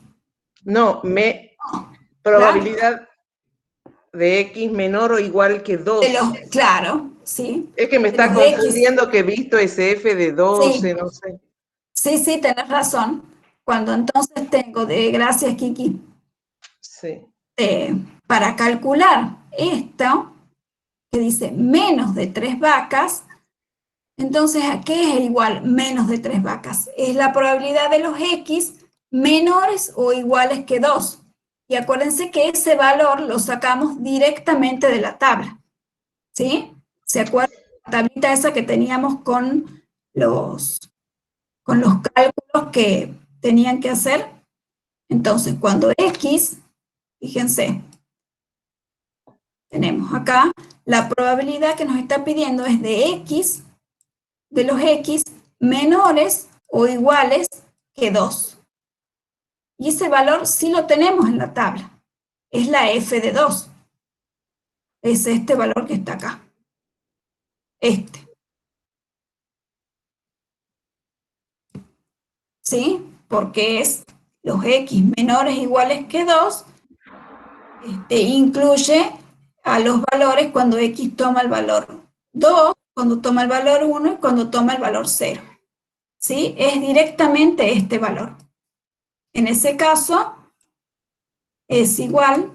No, probabilidad de X menor o igual que 2. Claro, sí. Es que me está Los X. confundiendo que he visto ese F de 12, Sí. no sé. Sí, tenés razón. Cuando entonces tengo gracias Kiki, Sí. para calcular esto, que dice menos de 3 vacas, Entonces, ¿a qué es igual menos de 3 vacas? Es la probabilidad de los X menores o iguales que 2. Y acuérdense que ese valor lo sacamos directamente de la tabla. ¿Sí? ¿Se acuerdan de la tablita esa que teníamos con los cálculos que tenían que hacer? Entonces, cuando X, fíjense, tenemos acá, la probabilidad que nos está pidiendo es de X, de los X menores o iguales que 2. Y ese valor sí lo tenemos en la tabla. Es la F de 2. Es este valor que está acá. Este. ¿Sí? Porque es los X menores o iguales que 2, incluye a los valores cuando X toma el valor 2, cuando toma el valor 1 y cuando toma el valor 0. ¿Sí? Es directamente este valor. En ese caso, es igual,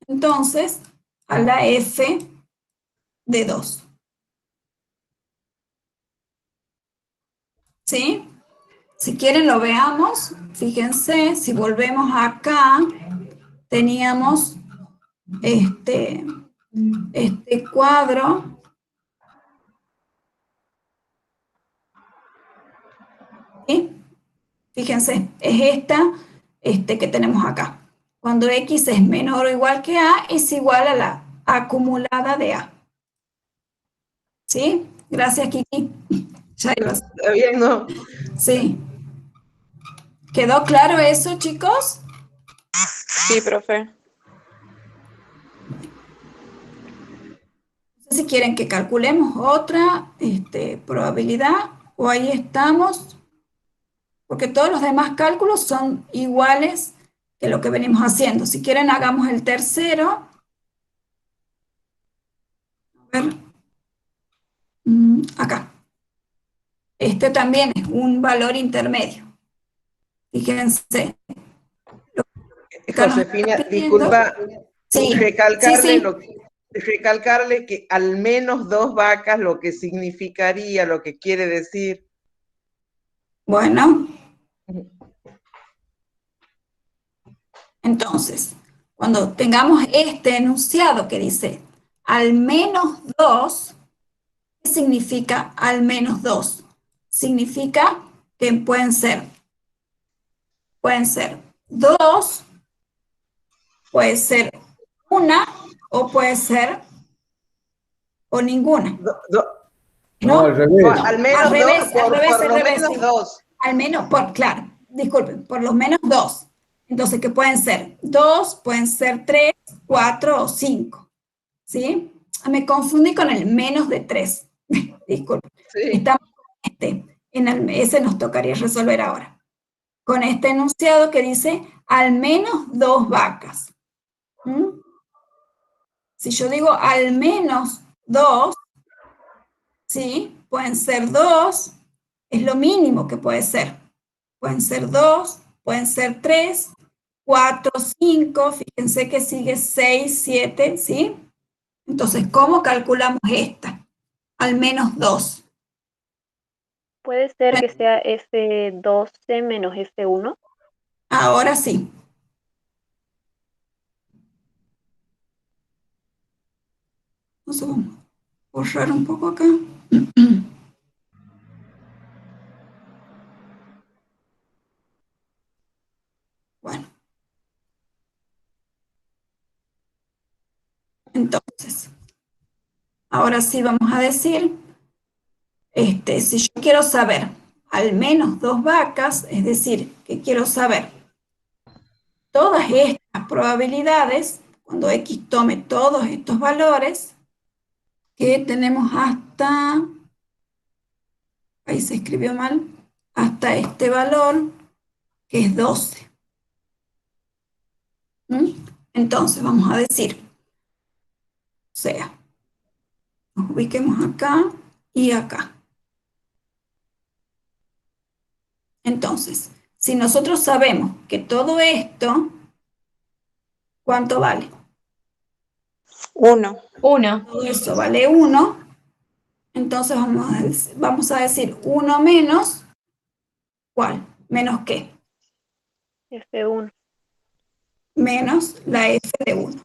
entonces, a la F de 2. ¿Sí? Si quieren lo veamos, fíjense, si volvemos acá, teníamos este cuadro. ¿Sí? Fíjense, es esta que tenemos acá. Cuando X es menor o igual que A, es igual a la acumulada de A. ¿Sí? Gracias, Kiki. Ya ibas. Está bien, ¿no? Sí. ¿Quedó claro eso, chicos? Sí, profe. No sé si quieren que calculemos otra probabilidad o ahí estamos, porque todos los demás cálculos son iguales que lo que venimos haciendo. Si quieren, hagamos el tercero. A ver. Acá. Este también es un valor intermedio. Fíjense. Josefina, disculpa, Sí, recalcarle, sí. recalcarle que al menos 2 vacas, lo que significaría, lo que quiere decir. Bueno. Entonces, cuando tengamos este enunciado que dice al menos 2, ¿qué significa al menos 2? Significa que pueden ser 2, puede ser una o puede ser o ninguna. No, al revés. No, al menos al revés, 2, al revés, por al lo revés. menos 2. Al menos, claro, disculpen, por lo menos 2. Entonces, que pueden ser 2, pueden ser 3, 4 o 5. ¿Sí? Me confundí con el menos de 3. Disculpen. Sí. Estamos con ese nos tocaría resolver ahora. Con este enunciado que dice al menos 2 vacas. Si yo digo al menos 2, ¿sí? Pueden ser 2, es lo mínimo que puede ser. Pueden ser 2, pueden ser 3, 4, 5, fíjense que sigue 6, 7, ¿sí? Entonces, ¿cómo calculamos esta? Al menos 2. ¿Puede ser que sea F12 menos F1? Ahora sí. Vamos a borrar un poco acá. Bueno. Entonces, ahora sí vamos a decir, si yo quiero saber al menos 2 vacas, es decir, que quiero saber todas estas probabilidades, cuando X tome todos estos valores, que tenemos hasta, ahí se escribió mal, hasta este valor, que es 12. Entonces, vamos a decir, o sea, nos ubiquemos acá y acá. Entonces, si nosotros sabemos que todo esto, ¿cuánto vale? 1. 1. Todo eso vale 1. Entonces vamos a decir 1 menos, ¿cuál? ¿Menos qué? F1. Menos la f de 1.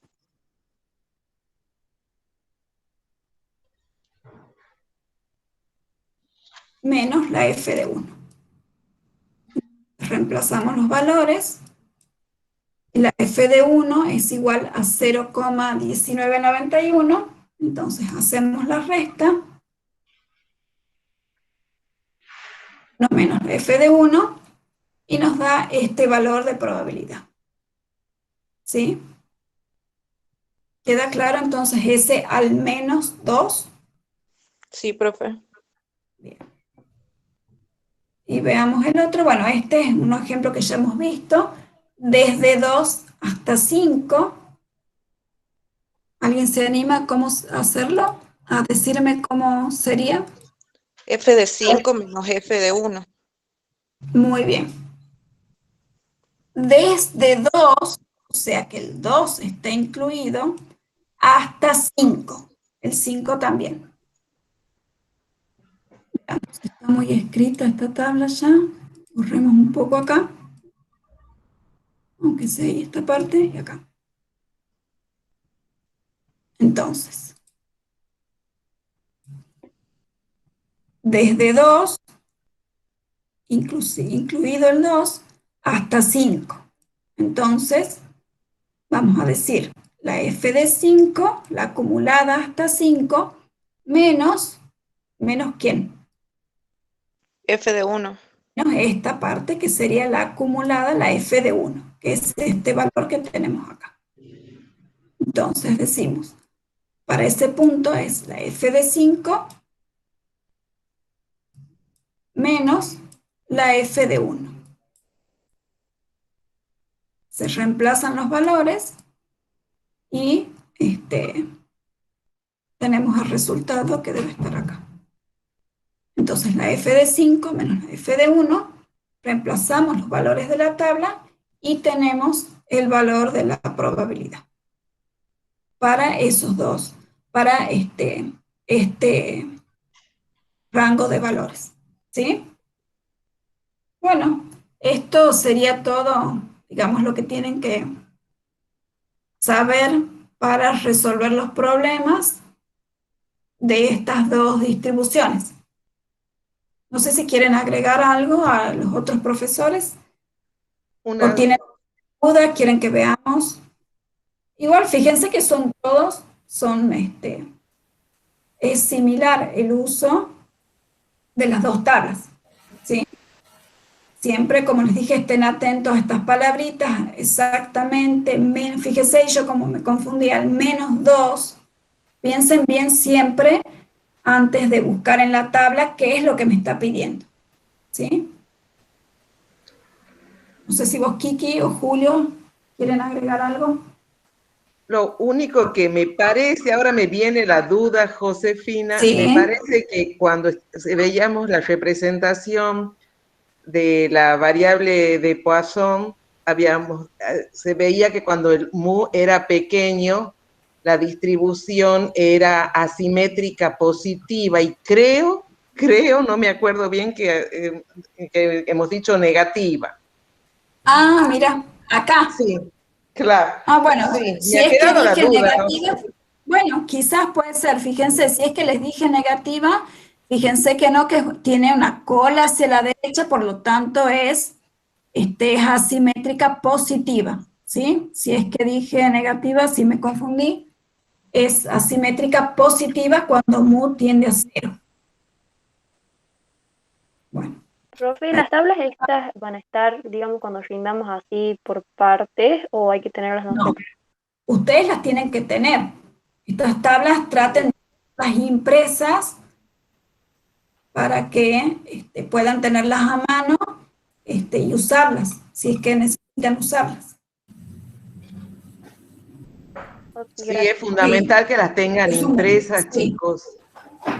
Menos la f de 1. Reemplazamos los valores. Y la f de 1 es igual a 0,1991. Entonces hacemos la resta. No menos la f de 1. Y nos da este valor de probabilidad. ¿Sí? ¿Queda claro entonces ese al menos 2? Sí, profe. Bien. Y veamos el otro. Bueno, este es un ejemplo que ya hemos visto. Desde 2 hasta 5. ¿Alguien se anima a cómo hacerlo? A decirme cómo sería. F de 5 menos F de 1. Muy bien. Desde 2, o sea que el 2 está incluido, hasta 5. El 5 también. Veamos, está muy escrita esta tabla ya. Borremos un poco acá. Aunque sea ahí esta parte y acá. Entonces, desde 2, incluido el 2, hasta 5. Entonces, vamos a decir la f de 5, la acumulada hasta 5, menos ¿quién? F de 1. Menos esta parte que sería la acumulada, la f de 1, que es este valor que tenemos acá. Entonces decimos, para ese punto es la f de 5 menos la f de 1. Se reemplazan los valores y tenemos el resultado que debe estar acá. Entonces la f de 5 menos la f de 1, reemplazamos los valores de la tabla y tenemos el valor de la probabilidad. Para esos dos, para este rango de valores. ¿Sí? Bueno, esto sería todo, digamos, lo que tienen que saber para resolver los problemas de estas dos distribuciones. No sé si quieren agregar algo a los otros profesores. ¿O tienen duda? ¿Quieren que veamos? Igual, fíjense que son todos, es similar el uso de las dos tablas. ¿Sí? Siempre, como les dije, estén atentos a estas palabritas, exactamente, fíjense yo como me confundía, al menos 2, piensen bien siempre antes de buscar en la tabla qué es lo que me está pidiendo, ¿sí? No sé si vos, Kiki o Julio, quieren agregar algo. Lo único que me parece, ahora me viene la duda, Josefina, Sí. me parece que cuando veíamos la representación de la variable de Poisson, se veía que cuando el mu era pequeño, la distribución era asimétrica positiva, y creo, no me acuerdo bien que hemos dicho negativa. Ah, mira, acá. Sí, claro. Ah, bueno, sí, si me ha es que quedado la dije duda, negativa, ¿no? bueno, quizás puede ser, fíjense, si es que les dije negativa, fíjense que no, que tiene una cola hacia la derecha, por lo tanto es asimétrica positiva, ¿sí? Si es que dije negativa, si me confundí, es asimétrica positiva cuando mu tiende a 0. Bueno. Profe, ¿las tablas estas van a estar, digamos, cuando rindamos así por partes o hay que tenerlas No, nosotros? ustedes las tienen que tener. Estas tablas traten de las impresas para que puedan tenerlas a mano y usarlas, si es que necesitan usarlas. Sí, es fundamental que las tengan impresas, sí. chicos.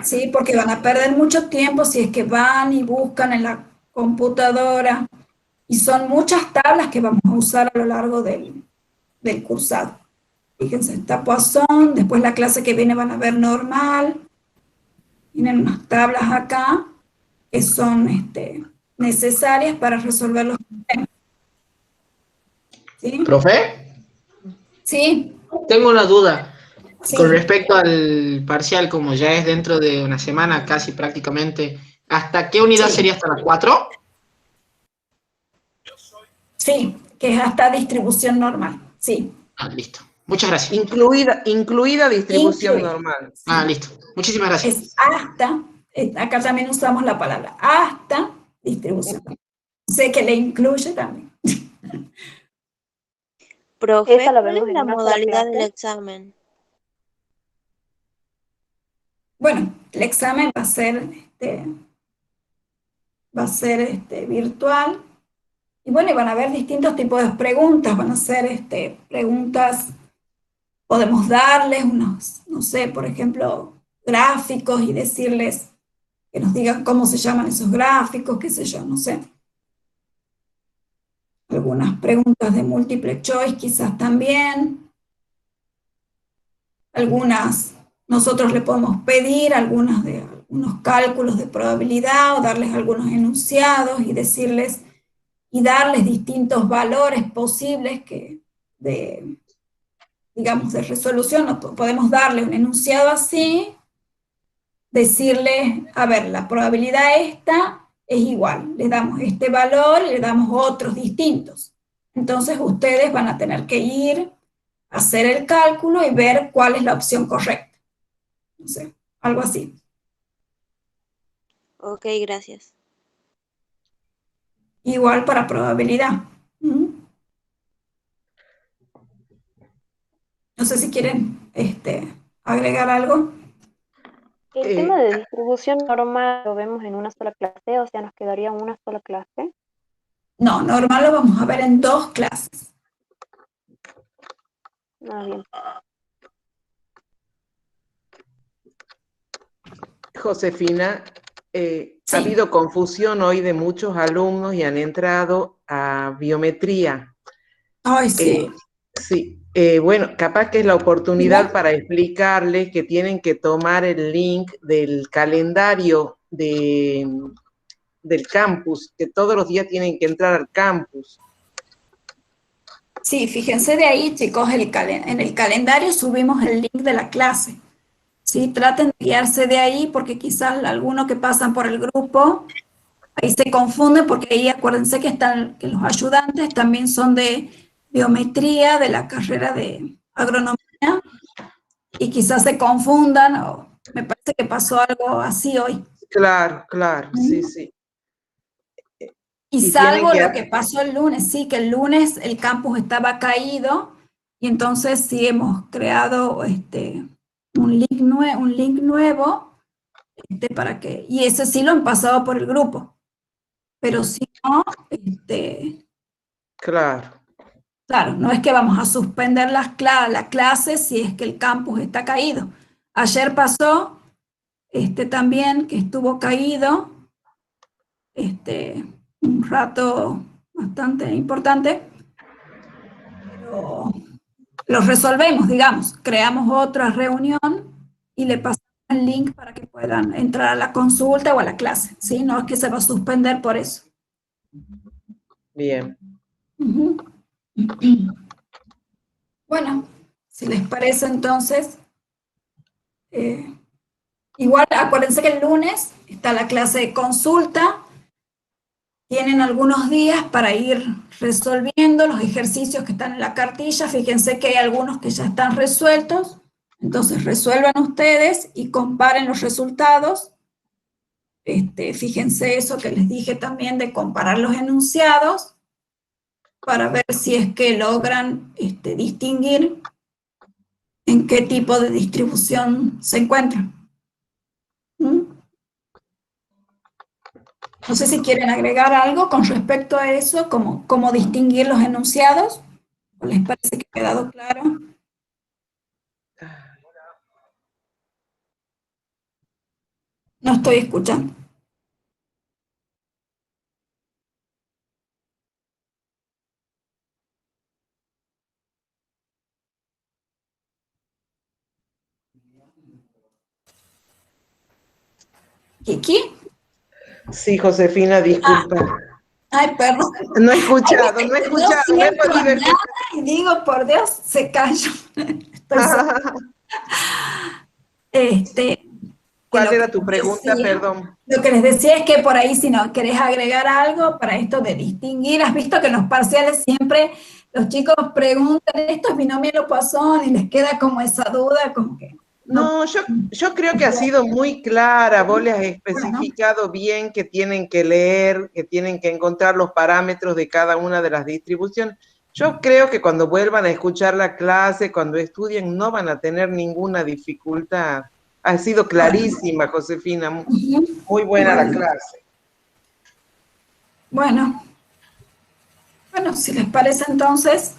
Sí, porque van a perder mucho tiempo si es que van y buscan en la computadora. Y son muchas tablas que vamos a usar a lo largo del cursado. Fíjense, está Poisson, después la clase que viene van a ver normal. Tienen unas tablas acá que son necesarias para resolver los problemas. ¿Sí? ¿Profe? Sí, Tengo una duda sí. con respecto al parcial, como ya es dentro de una semana, casi prácticamente. ¿Hasta qué unidad Sí. sería? ¿Hasta las 4? Sí, que es hasta distribución normal. Sí. Ah, listo. Muchas gracias. Incluida distribución Incluye. normal. Ah, Sí. listo. Muchísimas gracias. Es hasta, acá también usamos la palabra hasta distribución. Sé que le incluye también. Esa Profe, la ¿cuál es vemos en la una sola modalidad del clase. examen? Bueno, el examen va a ser virtual. Y bueno, y van a haber distintos tipos de preguntas. Van a ser preguntas, podemos darles unos, no sé, por ejemplo, gráficos y decirles que nos digan cómo se llaman esos gráficos, qué sé yo, no sé. Algunas preguntas de múltiple choice quizás también. Algunas nosotros le podemos pedir algunos cálculos de probabilidad o darles algunos enunciados y decirles y darles distintos valores posibles digamos, de resolución. No podemos darle un enunciado así, decirle, a ver, la probabilidad esta es igual, le damos este valor y le damos otros distintos. Entonces ustedes van a tener que ir a hacer el cálculo y ver cuál es la opción correcta. No sé, algo así. Ok, gracias. Igual para probabilidad. No sé si quieren agregar algo. El tema de distribución normal lo vemos en una sola clase, o sea, nos quedaría una sola clase. No, normal lo vamos a ver en 2 clases. Ah, bien. Josefina, Sí. ha habido confusión hoy de muchos alumnos y han entrado a biometría. Ay, sí. Sí, bueno, capaz que es la oportunidad Igual, para explicarles que tienen que tomar el link del calendario del campus, que todos los días tienen que entrar al campus. sí, fíjense de ahí, chicos, en el calendario subimos el link de la clase. Sí, traten de guiarse de ahí porque quizás algunos que pasan por el grupo, ahí se confunden porque ahí acuérdense que los ayudantes también son de biometría, de la carrera de agronomía, y quizás se confundan, o me parece que pasó algo así hoy. Claro, claro, sí, sí. Y Y tienen salvo que, lo que pasó el lunes, sí, que el lunes el campus estaba caído y entonces sí hemos creado un link nuevo y ese sí lo han pasado por el grupo, pero si no, claro, claro, no es que vamos a suspender la clase si es que el campus está caído. Ayer pasó también que estuvo caído un rato bastante importante, pero lo resolvemos, digamos, creamos otra reunión y le pasamos el link para que puedan entrar a la consulta o a la clase, ¿sí? No es que se va a suspender por eso. bien. Ujú. Bueno, si les parece entonces, igual acuérdense que el lunes está la clase de consulta, tienen algunos días para ir resolviendo los ejercicios que están en la cartilla, fíjense que hay algunos que ya están resueltos, entonces resuelvan ustedes y comparen los resultados. Fíjense eso que les dije también de comparar los enunciados para ver si es que logran distinguir en qué tipo de distribución se encuentran. No sé si quieren agregar algo con respecto a eso, cómo distinguir los enunciados. ¿O les parece que ha quedado claro? No estoy escuchando. ¿Kiki? Sí, Josefina, disculpa. Ay, perdón. No he escuchado, Ay, no he no escuchado, no he siento podido nada escuchar. y digo, por Dios, se cayó. Este, ¿Cuál era tu pregunta? Perdón. Lo que les decía es que por ahí, si no querés agregar algo para esto de distinguir, has visto que en los parciales siempre los chicos preguntan, ¿esto es binomio Poisson? Y les queda como esa duda, como que... No, yo creo que ha sido muy clara, vos le has especificado bien que tienen que leer, que tienen que encontrar los parámetros de cada una de las distribuciones. Yo creo que cuando vuelvan a escuchar la clase, cuando estudien, no van a tener ninguna dificultad. Ha sido clarísima, Josefina, muy buena la clase. Bueno, si les parece entonces,